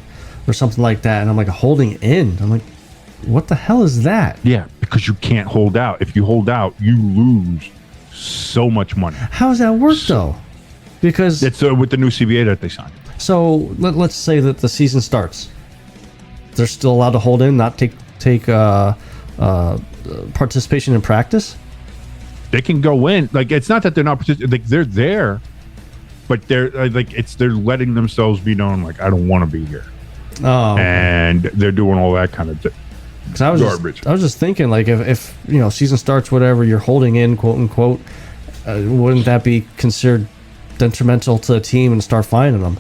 or something like that, and I'm like holding in. I'm like, what the hell is that? Yeah, because you can't hold out. If you hold out, you lose so much money. How does that work though? Because it's with the new CBA that they signed. So let's say that the season starts. They're still allowed to hold in, not take participation in practice. They can go in. Like, it's not that they're not participating. Like, they're there, but they're they're letting themselves be known. Like, I don't want to be here. Oh, okay. And they're doing all that kind of garbage. I was just thinking, like, if season starts, whatever, you're holding in, quote unquote, wouldn't that be considered detrimental to the team and start fining them?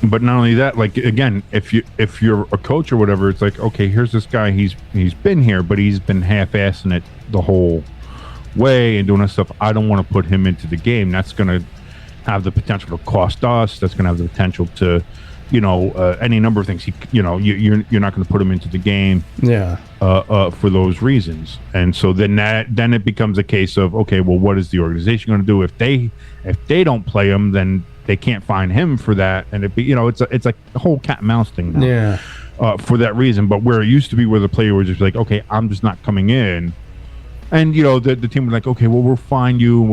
But not only that, like, again, if you're a coach or whatever, it's like, okay, here's this guy. He's been here, but he's been half-assing it the whole way and doing that stuff. I don't want to put him into the game. That's going to have the potential to cost us. That's going to have the potential to, any number of things. You're not going to put him into the game. Yeah. For those reasons, and so then it becomes a case of, okay, well, what is the organization going to do if they don't play him? Then they can't find him for that, and it's like a whole cat and mouse thing now. Yeah. For that reason, but where it used to be where the player was just like, okay, I'm just not coming in, and the team was like, okay, well, we'll fine you,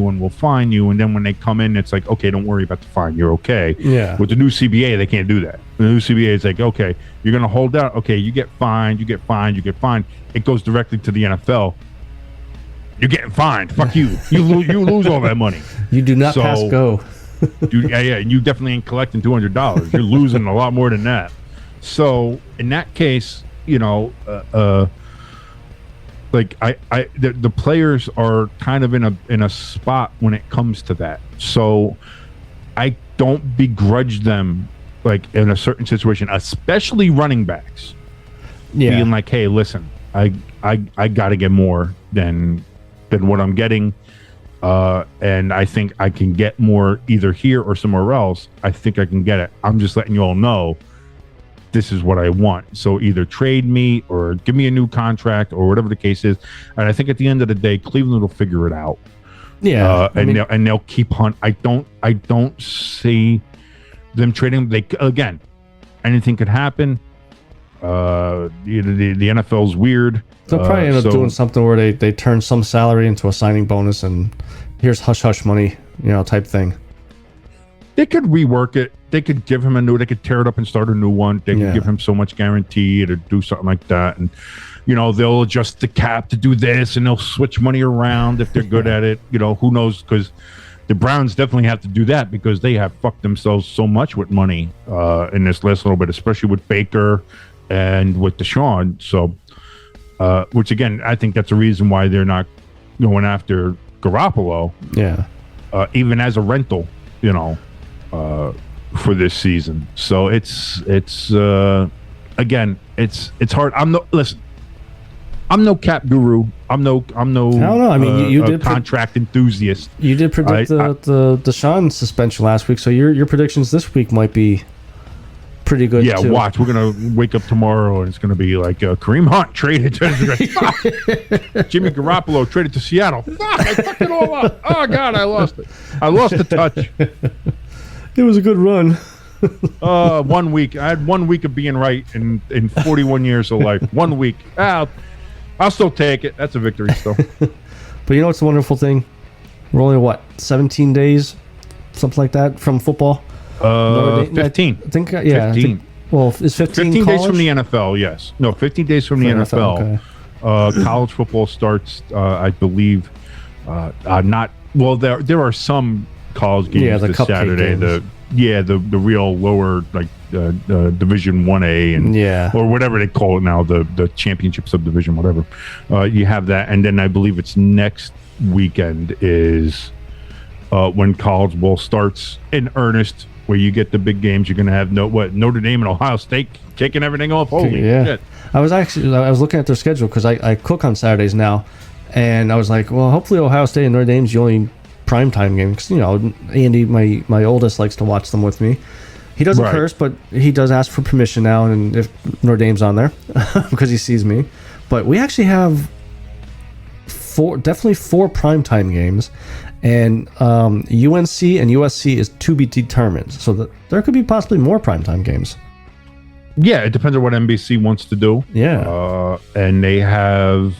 and we'll fine you, and then when they come in, it's like, okay, don't worry about the fine, you're okay. Yeah. With the new CBA, they can't do that. The new CBA is like, okay, you're going to hold out, okay, you get fined. It goes directly to the NFL. You're getting fined. Fuck you. You lose all that money. You do not pass go. You definitely ain't collecting $200. You're losing a lot more than that. So in that case, the players are kind of in a spot when it comes to that. So I don't begrudge them, like, in a certain situation, especially running backs, being like, hey, listen, I got to get more than what I'm getting. And I think I can get more either here or somewhere else. I think I can get it. I'm just letting you all know this is what I want. So either trade me or give me a new contract or whatever the case is. And I think at the end of the day, Cleveland will figure it out. Yeah. They'll keep hunt. I don't see them trading. Again, anything could happen. The NFL's weird. They'll probably end up doing something where they turn some salary into a signing bonus and here's hush money, type thing. They could rework it. They could give him they could tear it up and start a new one. They could give him so much guarantee to do something like that. And, they'll adjust the cap to do this and they'll switch money around if they're good at it. Who knows? Because the Browns definitely have to do that because they have fucked themselves so much with money in this last little bit, especially with Baker and with Deshaun. So, which again, I think that's a reason why they're not going after Garoppolo. Yeah. Even as a rental, for this season. So it's again, it's hard. I'm no cap guru. I'm no. I don't know. I mean, you did contract enthusiast. You did predict the Deshaun suspension last week, so your predictions this week might be pretty good. Yeah, too. Watch. We're gonna wake up tomorrow and it's gonna be like Kareem Hunt traded to Jimmy Garoppolo traded to Seattle. Fuck! I fucked it all up. Oh God, I lost it. I lost the touch. It was a good run. 1 week. I had 1 week of being right in 41 years of life. 1 week. I'll still take it. That's a victory still. But what's the wonderful thing? We're only 17 days, something like that, from football. 15. I think 15. Is 15 days college? from the NFL? Yes. No, 15 days from the NFL. Okay. College football starts, I believe, not. Well, there are some college games this Saturday. Games. The real lower Division 1A and or whatever they call it now, the championship subdivision, whatever. You have that, and then I believe it's next weekend is when college ball starts in earnest, where you get the big games. You're going to have Notre Dame and Ohio State kicking everything off. Holy shit! I was looking at their schedule because I cook on Saturdays now, and I was like, well, hopefully Ohio State and Notre Dame's the only primetime game because Andy, my oldest, likes to watch them with me. He doesn't curse, but he does ask for permission now, and if Notre Dame's on there because he sees me. But we actually have definitely four primetime games, And UNC and USC is to be determined. So there could be possibly more primetime games. Yeah, it depends on what NBC wants to do. Yeah. And they have,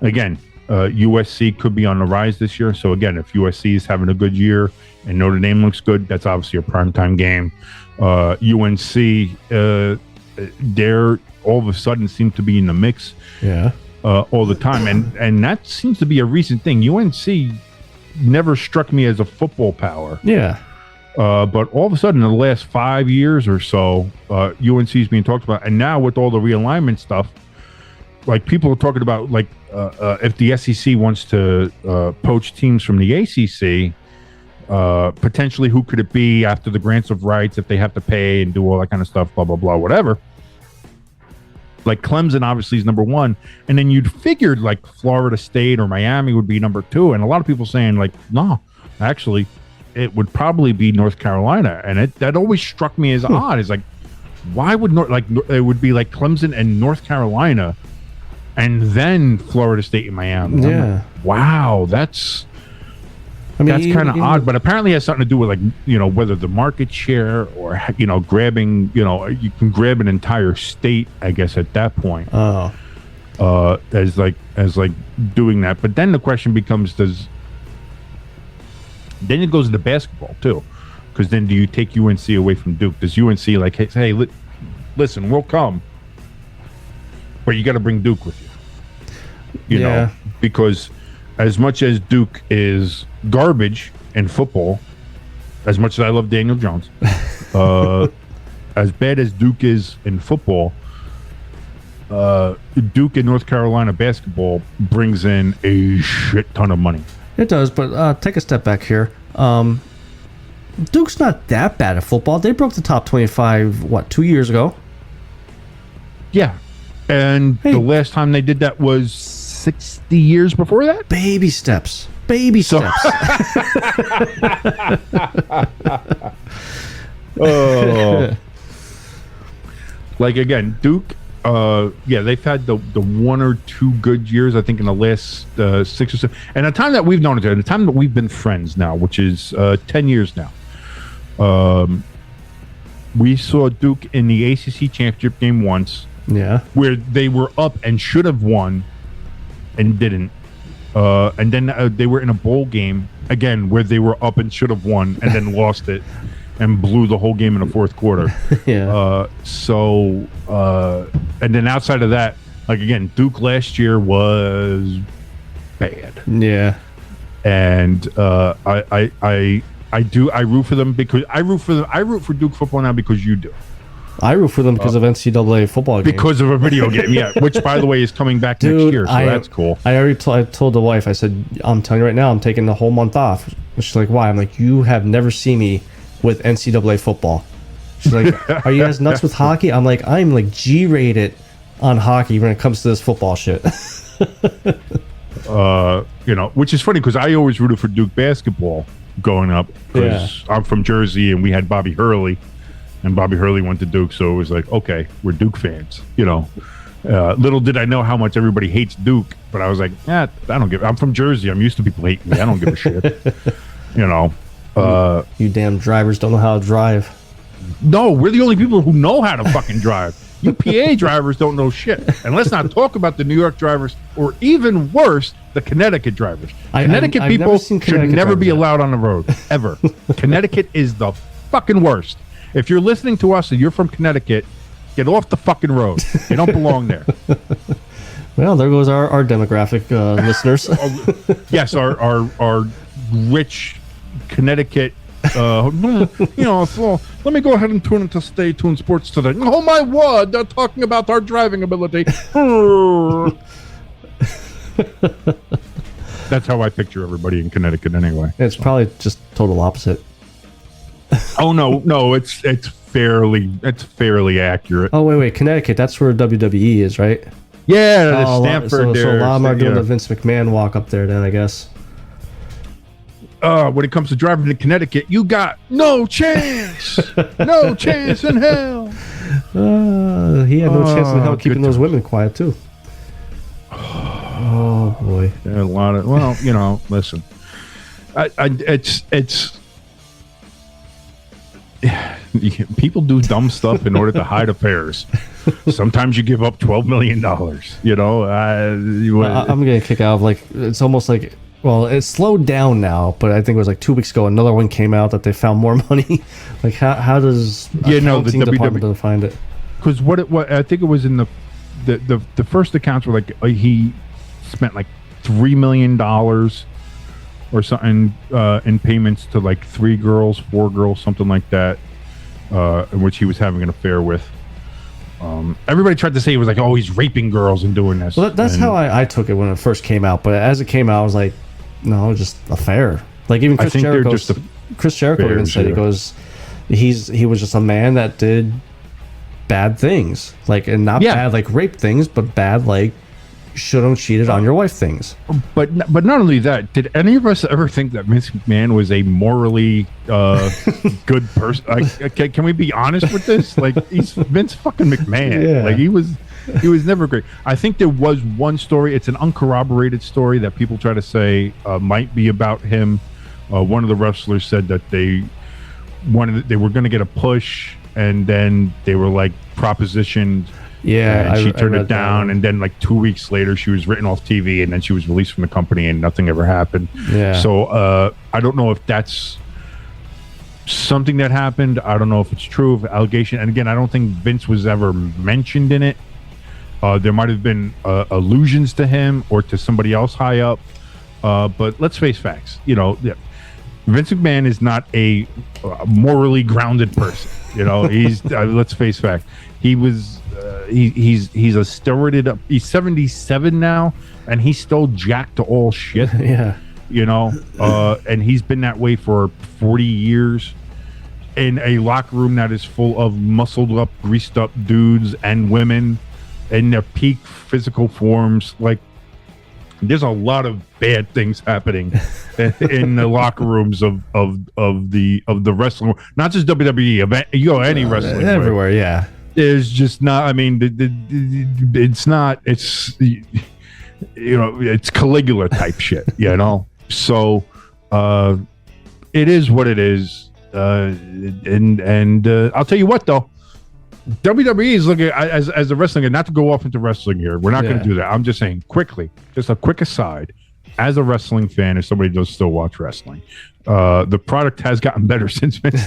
again, USC could be on the rise this year. So again, if USC is having a good year and Notre Dame looks good, that's obviously a primetime game. UNC, they're all of a sudden seem to be in the mix. Yeah. All the time. And that seems to be a recent thing. UNC never struck me as a football power. Yeah. But all of a sudden, in the last 5 years or so, UNC is being talked about. And now with all the realignment stuff, like people are talking about, like, if the SEC wants to poach teams from the ACC, potentially who could it be after the grants of rights, if they have to pay and do all that kind of stuff, blah, blah, blah, whatever. Like Clemson obviously is number one. And then you'd figured like Florida State or Miami would be number two. And a lot of people saying like, no, actually, it would probably be North Carolina. And that always struck me as odd. It's like, why would it would be like Clemson and North Carolina and then Florida State and Miami. Yeah. Like, wow, that's kind of odd, but apparently it has something to do with, like, you know, whether the market share or, you know, grabbing, you know, you can grab an entire state, I guess, at that point. As doing that. But then the question becomes, then it goes into basketball too, because then do you take UNC away from Duke? Does UNC like, hey, listen, we'll come, but you got to bring Duke with you, you know, because as much as Duke is garbage in football, as much as I love Daniel Jones, as bad as Duke is in football, Duke in North Carolina basketball brings in a shit ton of money. It does, but take a step back here. Duke's not that bad at football. They broke the top 25, 2 years ago? Yeah. And the last time they did that was 60 years before that? Baby steps. Baby steps. Oh. Like, again, Duke, they've had the one or two good years, I think, in the last 6 or 7. And the time that we've known each other, the time that we've been friends now, which is 10 years now, we saw Duke in the ACC championship game once. Yeah. Where they were up and should have won and didn't. And then they were in a bowl game, again, where they were up and should have won and then lost it and blew the whole game in the fourth quarter. Yeah. And then outside of that, like, again, Duke last year was bad. Yeah. And I root for them because I root for Duke football now because you do. I root for them because of NCAA football games. Because of a video game, yeah. Which, by the way, is coming back next year, so that's cool. I already I told the wife, I said, I'm telling you right now, I'm taking the whole month off. She's like, why? I'm like, you have never seen me with NCAA football. She's like, are you guys nuts with hockey? I'm like G-rated on hockey when it comes to this football shit. You know, which is funny because I always rooted for Duke basketball growing up because I'm from Jersey and we had Bobby Hurley. And Bobby Hurley went to Duke, so it was like, okay, we're Duke fans, you know. Little did I know how much everybody hates Duke, but I was like, I don't give. I'm from Jersey. I'm used to people hating me. I don't give a shit, you know. You damn drivers don't know how to drive. No, we're the only people who know how to fucking drive. You PA drivers don't know shit. And let's not talk about the New York drivers, or even worse, the Connecticut drivers. Connecticut people should never be allowed on the road, ever. Connecticut is the fucking worst. If you're listening to us and you're from Connecticut, get off the fucking road. You don't belong there. Well, there goes our demographic listeners. Yes, our rich Connecticut. You know, so let me go ahead and tune into Stay Tuned Sports today. Oh my word, they're talking about our driving ability. That's how I picture everybody in Connecticut anyway. It's probably just total opposite. Oh no, it's fairly accurate. Oh wait, Connecticut, that's where WWE is, right? Yeah, Stanford. So a lot of them are doing the Vince McMahon walk up there then, I guess. When it comes to driving to Connecticut, you got no chance. No chance in hell. He had no chance in hell keeping those women quiet too. Oh boy. A lot of, well, you know, listen. It's people do dumb stuff in order to hide affairs. Sometimes you give up $12 million. You know, I'm getting a kick out of like it's almost like. Well, it's slowed down now, but I think it was like 2 weeks ago. Another one came out that they found more money. Like, how does the department doesn't find it? Because what I think it was in the first accounts were like he spent like $3 million or something in payments to like 4 girls, something like that, in which he was having an affair with. Everybody tried to say it was like, oh, he's raping girls and doing this. Well, that's how I took it when it first came out. But as it came out, I was like, no, just affair. Like even Chris Jericho even said, he goes, he was just a man that did bad things, like, and not bad like rape things, but bad like should have cheated on your wife things. But not only that, did any of us ever think that Vince McMahon was a morally good person? Like, can we be honest with this? Like, he's Vince fucking McMahon. Yeah. Like he was never great. I think there was one story. It's an uncorroborated story that people try to say might be about him. One of the wrestlers said that they were going to get a push, and then they were like propositioned. Yeah, and she turned it down, and then like 2 weeks later, she was written off TV, and then she was released from the company, and nothing ever happened. Yeah. So I don't know if that's something that happened. I don't know if it's true, if allegation. And again, I don't think Vince was ever mentioned in it. There might have been allusions to him or to somebody else high up. But let's face facts. You know, Vince McMahon is not a morally grounded person. You know, he's let's face facts. He was. He's a steroided up. He's 77 now, and he's still jacked to all shit. Yeah, you know, and he's been that way for 40 years in a locker room that is full of muscled up, greased up dudes and women in their peak physical forms. Like, there's a lot of bad things happening in the locker rooms of the wrestling, not just WWE, any wrestling everywhere. Right? Yeah. Is just not. I mean, it's not. It's it's Caligula type shit. You know. So it is what it is. And I'll tell you what though, WWE is looking as a wrestling. Not to go off into wrestling here. We're not going to do that. I'm just saying quickly. Just a quick aside. As a wrestling fan, if somebody does still watch wrestling, the product has gotten better since Vince.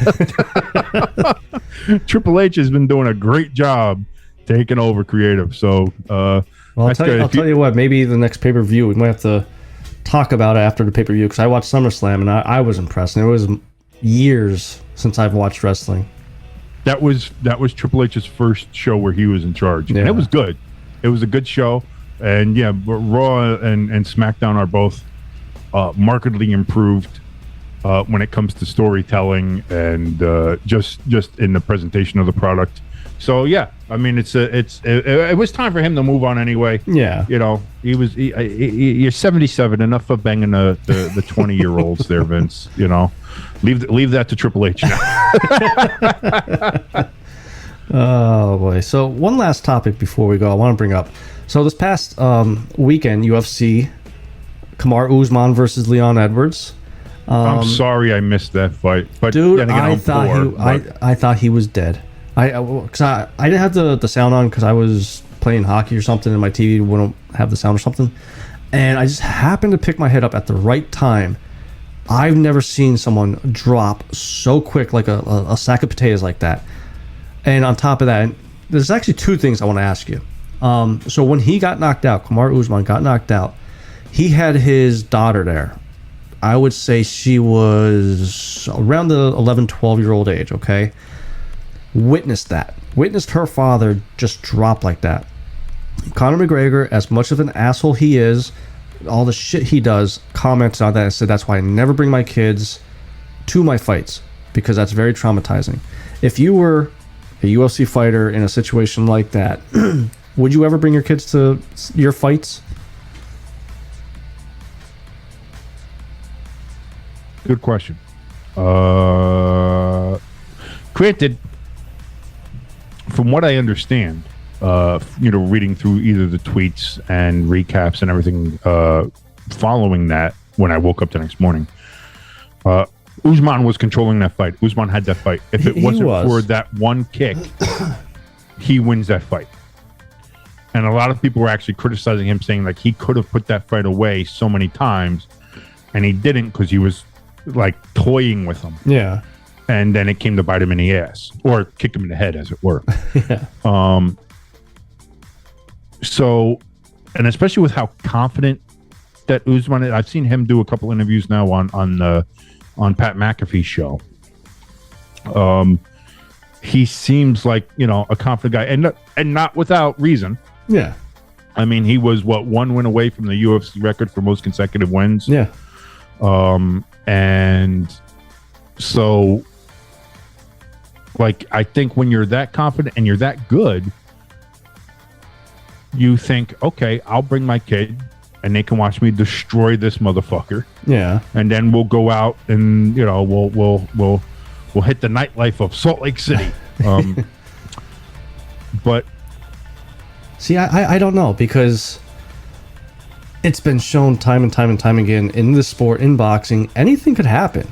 Triple H has been doing a great job taking over creative. So, I'll tell you what. Maybe the next pay-per-view we might have to talk about it after the pay-per-view, because I watched SummerSlam and I was impressed. And it was years since I've watched wrestling. That was Triple H's first show where he was in charge, and it was good. It was a good show. And yeah, Raw and SmackDown are both markedly improved when it comes to storytelling and just in the presentation of the product. So yeah, I mean, it was time for him to move on anyway. Yeah, you know, you're 77, enough of banging the 20-year-olds there, Vince. You know, leave that to Triple H now. Oh boy! So one last topic before we go, I want to bring up. So this past weekend, UFC, Kamaru Usman versus Leon Edwards. I'm sorry I missed that fight, but dude, then again, I thought he was dead. I didn't have the sound on because I was playing hockey or something, and my TV wouldn't have the sound or something. And I just happened to pick my head up at the right time. I've never seen someone drop so quick, like a sack of potatoes like that. And on top of that, there's actually two things I want to ask you. So when he got knocked out, Kamaru Usman got knocked out, he had his daughter there. I would say she was around the 11, 12-year-old age, okay? Witnessed that. Witnessed her father just drop like that. Conor McGregor, as much of an asshole he is, all the shit he does, commented on that and said, that's why I never bring my kids to my fights, because that's very traumatizing. If you were a UFC fighter in a situation like that, would you ever bring your kids to your fights? Good question. Granted, from what I understand, reading through either the tweets and recaps and everything following that, when I woke up the next morning, Usman was controlling that fight. Usman had that fight. If it wasn't for that one kick, he wins that fight. And a lot of people were actually criticizing him, saying like he could have put that fight away so many times, and he didn't because he was like toying with him. Yeah. And then it came to bite him in the ass or kick him in the head, as it were. Yeah. So, and especially with how confident that Usman is, I've seen him do a couple interviews now on Pat McAfee's show. He seems like, you know, a confident guy, and not without reason. Yeah. I mean, he was one win away from the UFC record for most consecutive wins. Yeah. And so, like, I think when you're that confident and you're that good, you think, okay, I'll bring my kid and they can watch me destroy this motherfucker. Yeah. And then we'll go out and, you know, we'll hit the nightlife of Salt Lake City. But see, I don't know, because it's been shown time and time and time again in this sport, in boxing, anything could happen.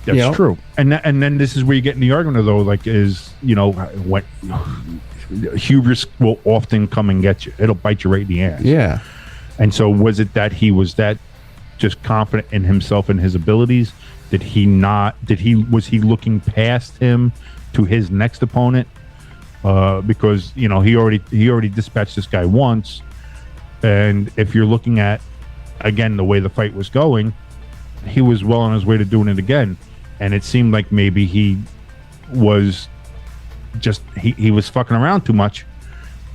That's true. And then this is where you get in the argument, though, like, is, you know, what hubris will often come and get you. It'll bite you right in the ass. Yeah. And so was it that he was that just confident in himself and his abilities? Was he looking past him to his next opponent? Because, you know, he already dispatched this guy once. And if you're looking at, again, the way the fight was going, he was well on his way to doing it again. And it seemed like maybe he was just, he was fucking around too much.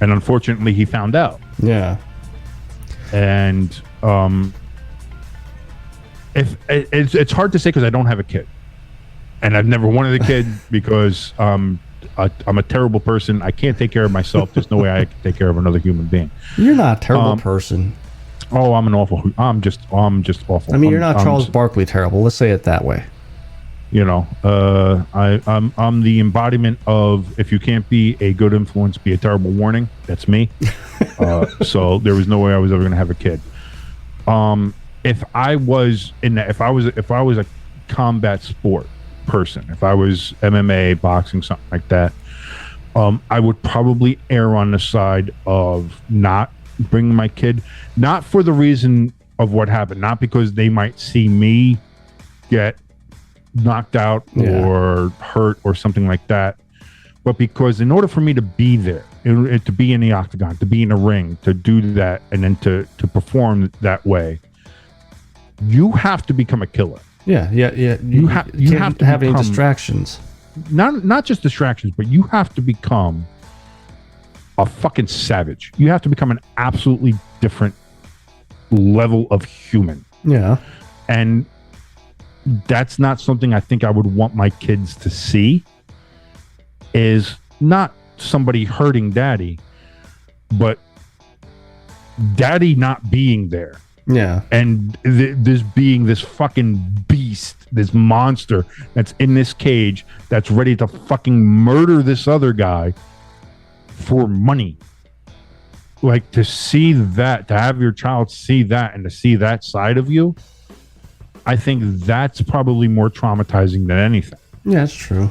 And unfortunately, he found out. Yeah. And if it's hard to say because I don't have a kid. And I've never wanted a kid because I'm a terrible person. I can't take care of myself. There's no way I can take care of another human being. You're not a terrible person. Oh, I'm just awful. I mean, you're not Charles Barkley terrible. Let's say it that way. You know, I'm the embodiment of, if you can't be a good influence, be a terrible warning. That's me. So there was no way I was ever going to have a kid. If I was a combat sport person, if I was MMA, boxing, something like that, I would probably err on the side of not bringing my kid, not for the reason of what happened, not because they might see me get knocked out or hurt or something like that, but because in order for me to be there, to be in the octagon, to be in a ring, to do that, and then to perform that way, you have to become a killer. Yeah. You have to have any distractions. Not just distractions, but you have to become a fucking savage. You have to become an absolutely different level of human. Yeah. And that's not something I think I would want my kids to see, is not somebody hurting daddy, but daddy not being there. Yeah. And this being this fucking beast, this monster that's in this cage that's ready to fucking murder this other guy for money. Like, to see that, to have your child see that and to see that side of you, I think that's probably more traumatizing than anything. Yeah, that's true.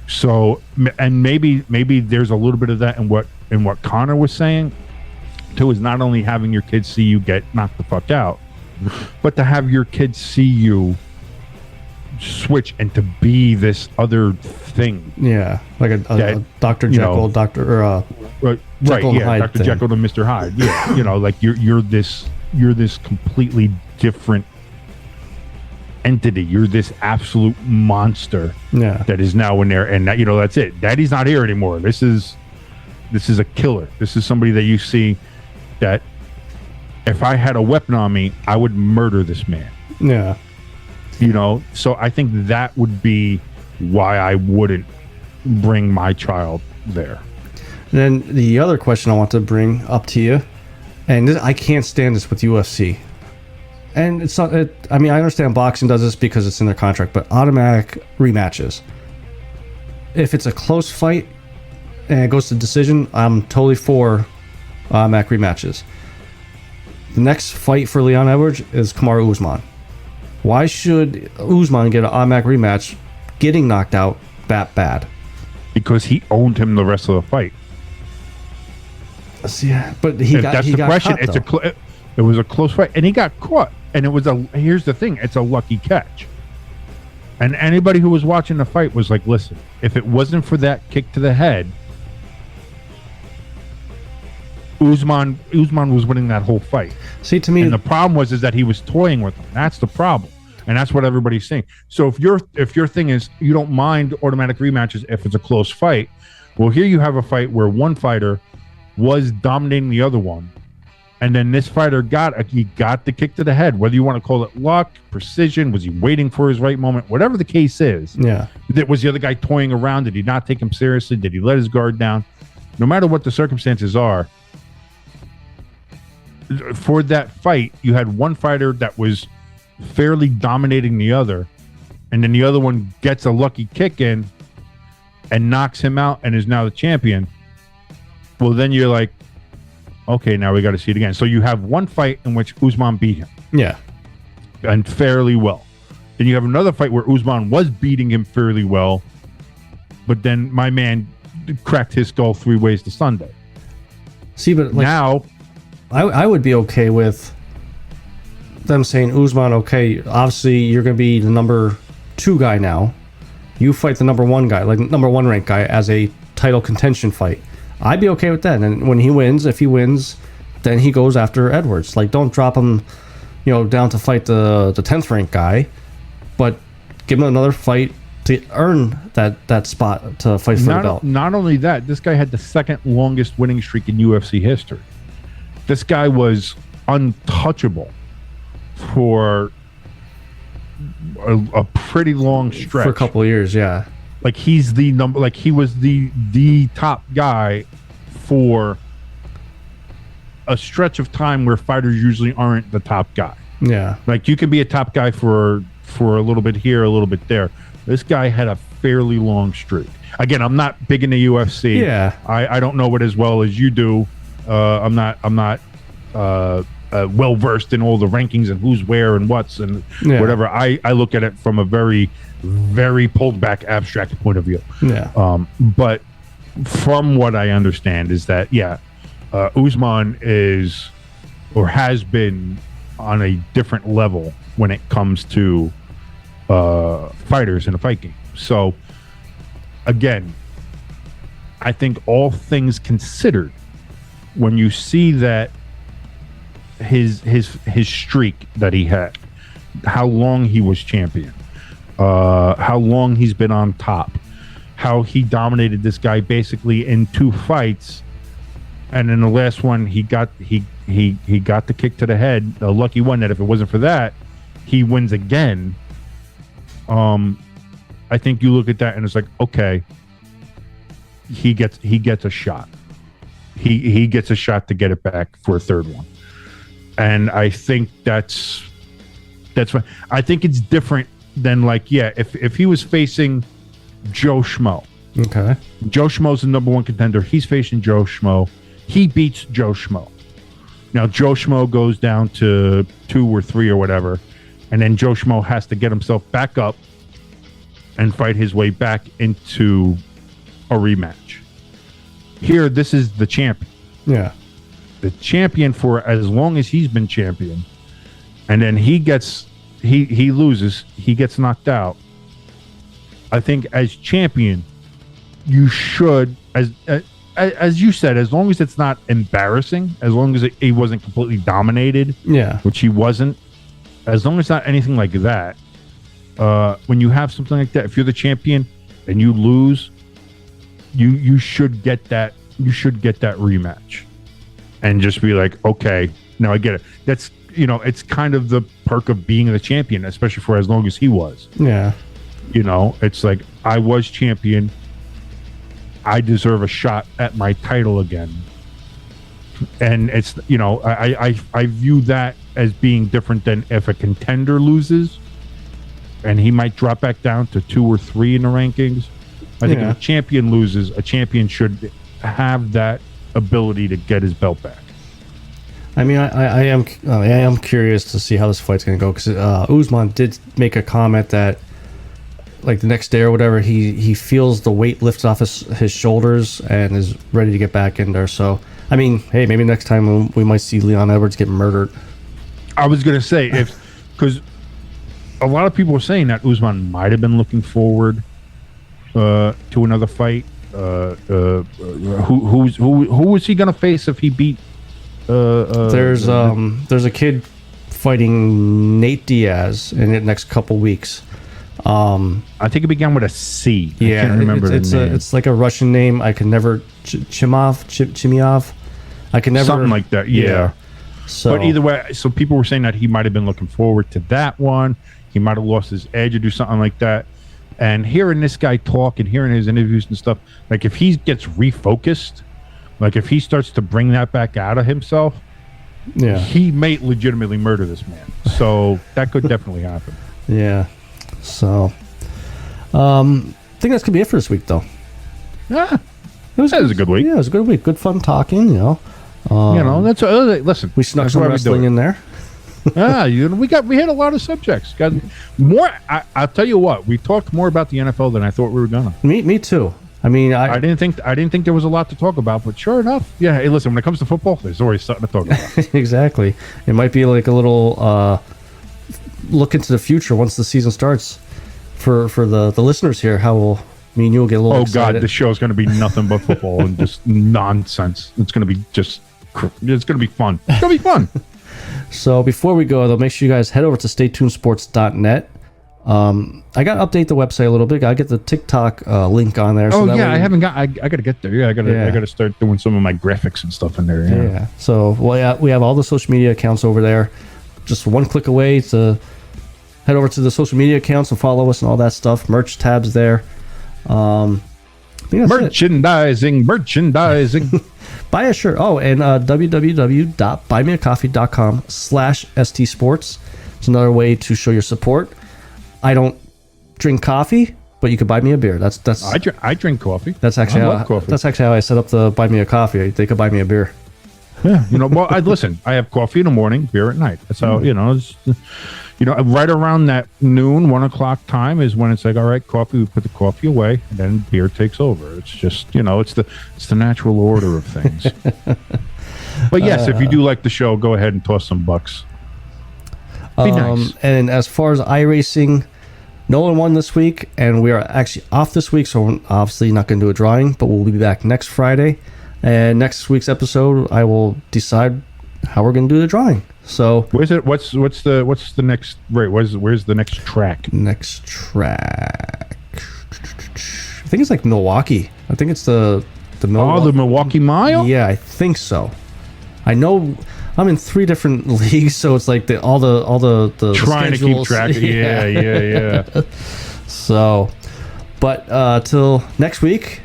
So, and maybe there's a little bit of that in what Connor was saying too, is not only having your kids see you get knocked the fuck out, but to have your kids see you switch and to be this other thing. Yeah, like a Dr. Jekyll, right, Jekyll yeah, Hyde Dr. thing. Jekyll to Mr. Hyde. Yeah, you know, like you're this completely different entity. You're this absolute monster. Yeah. That is now in there, and that, you know, that's it. Daddy's not here anymore. This is a killer. This is somebody that you see that if I had a weapon on me, I would murder this man. Yeah. You know, so I think that would be why I wouldn't bring my child there. Then the other question I want to bring up to you, and I can't stand this with UFC. And it's not. I mean, I understand boxing does this because it's in their contract, but automatic rematches. If it's a close fight and it goes to decision, I'm totally for automatic rematches. The next fight for Leon Edwards is Kamaru Usman. Why should Usman get an automatic rematch getting knocked out that bad? Because he owned him the rest of the fight. Yeah, but he got question. Caught, It was a close fight, and he got caught. And it was here's the thing, it's a lucky catch. And anybody who was watching the fight was like, listen, if it wasn't for that kick to the head, Usman was winning that whole fight. See, to me, and the problem was that he was toying with him. That's the problem. And that's what everybody's saying. So if your thing is you don't mind automatic rematches if it's a close fight, well, here you have a fight where one fighter was dominating the other one, and then this fighter got the kick to the head. Whether you want to call it luck, precision, was he waiting for his right moment, whatever the case is. Yeah, that was the other guy toying around. Did he not take him seriously? Did he let his guard down? No matter what the circumstances are, for that fight, you had one fighter that was fairly dominating the other, and then the other one gets a lucky kick in and knocks him out and is now the champion. Well, then you're like, okay, now we got to see it again. So you have one fight in which Usman beat him. Yeah. And fairly well. Then you have another fight where Usman was beating him fairly well, but then my man cracked his skull 3 ways to Sunday. See, but like, now I would be okay with them saying, Usman, okay, obviously you're going to be the number 2 guy now. You fight the number 1 guy, like number 1 ranked guy, as a title contention fight. I'd be okay with that. And when he wins, if he wins, then he goes after Edwards. Like, don't drop him, down to fight the 10th ranked guy, but give him another fight to earn that spot to fight for the belt. Not only that, this guy had the second longest winning streak in UFC history. This guy was untouchable for a pretty long stretch. For a couple of years, yeah. Like he's the number, like he was the top guy for a stretch of time where fighters usually aren't the top guy. Yeah. Like you can be a top guy for a little bit here, a little bit there. This guy had a fairly long streak. Again, I'm not big in the UFC. Yeah. I don't know it as well as you do. I'm not well versed in all the rankings and who's where and what's and whatever. I look at it from a very, very pulled back abstract point of view. Yeah. But from what I understand is that Usman is or has been on a different level when it comes to fighters in a fight game. So again, I think all things considered, when you see that his streak that he had, how long he was champion, how long he's been on top, how he dominated this guy basically in 2 fights, and in the last one he got the kick to the head, a lucky one that if it wasn't for that he wins again. I think you look at that and it's like, okay, he gets a shot. He gets a shot to get it back for a third one. And I think that's what I think it's different than if he was facing Joe Schmo. Okay. Joe Schmo's the number 1 contender. He's facing Joe Schmo. He beats Joe Schmo. Now Joe Schmo goes down to 2 or 3 or whatever, and then Joe Schmo has to get himself back up and fight his way back into a rematch. Here, this is the champion. Yeah. The champion for as long as he's been champion, and then he loses, he gets knocked out. I think as champion, you should, as you said, as long as it's not embarrassing, as long as he wasn't completely dominated, which he wasn't, as long as it's not anything like that. When you have something like that, if you're the champion and you lose, you should get that. You should get that rematch, and just be like, okay, now I get it. That's it's kind of the perk of being the champion, especially for as long as he was. Yeah. It's like, I was champion. I deserve a shot at my title again. And it's I view that as being different than if a contender loses, and he might drop back down to 2 or 3 in the rankings. I think if a champion loses, a champion should have that ability to get his belt back. I mean, I am curious to see how this fight's going to go because Usman did make a comment that, like the next day or whatever, he feels the weight lifted off his shoulders and is ready to get back in there. So, I mean, hey, maybe next time we might see Leon Edwards get murdered. I was going to say, because a lot of people were saying that Usman might have been looking forward to another fight. Who was he going to face if he beat? There's a kid fighting Nate Diaz in the next couple weeks. I think it began with a C. Yeah, I can't remember the name. It's like a Russian name. I can never Chimyov. I can never something like that. Yeah. So, but either way, so people were saying that he might have been looking forward to that one. He might have lost his edge or do something like that. And hearing this guy talk and hearing his interviews and stuff, like if he gets refocused, like if he starts to bring that back out of himself, yeah, he may legitimately murder this man. So that could definitely happen. Yeah. So, I think that's gonna be it for this week, though. Yeah, that was a good week. Yeah, it was a good week. Good fun talking. That's listen. We snuck some wrestling in there. We had a lot of subjects. Got more. I'll tell you what. We talked more about the NFL than I thought we were gonna. Me too. I mean, I didn't think there was a lot to talk about, but sure enough, yeah. Hey, listen. When it comes to football, there's always something to talk about. Exactly. It might be like a little look into the future once the season starts for the listeners here. How will me and you will get a little excited. God, the show's going to be nothing but football and just nonsense. It's going to be it's going to be fun. It's going to be fun. So before we go, though, make sure you guys head over to staytunesports.net. I got to update the website a little bit. I get the TikTok link on there. So I haven't got. I got to get there. Yeah, I got to start doing some of my graphics and stuff in there. Yeah. So we have all the social media accounts over there. Just one click away to head over to the social media accounts and follow us and all that stuff. Merch tabs there. I think that's merchandising. Buy a shirt. Oh, and www.buymeacoffee.com/stsports. It's another way to show your support. I don't drink coffee, but you could buy me a beer. That's I drink coffee. That's actually how I set up the buy me a coffee. They could buy me a beer. Yeah, well, listen. I have coffee in the morning, beer at night. That's how right around that noon, 1 o'clock time is when it's like, all right, coffee. We put the coffee away, and then beer takes over. It's just it's the natural order of things. But yes, if you do like the show, go ahead and toss some bucks. Be nice. And as far as iRacing, Nolan won this week, and we are actually off this week, so we're obviously not going to do a drawing, but we'll be back next Friday. And next week's episode, I will decide how we're going to do the drawing. So where's it? What's the next? Right, where's the next track? Next track. I think it's like Milwaukee. I think it's the Milwaukee. Oh, the Milwaukee Mile. Yeah, I think so. I know I'm in 3 different leagues, so it's like all the trying to keep track. Yeah. So, but till next week,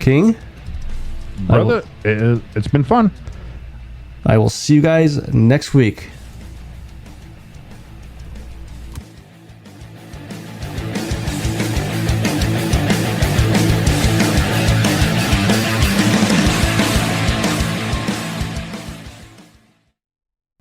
King. Brother, it's been fun. I will see you guys next week.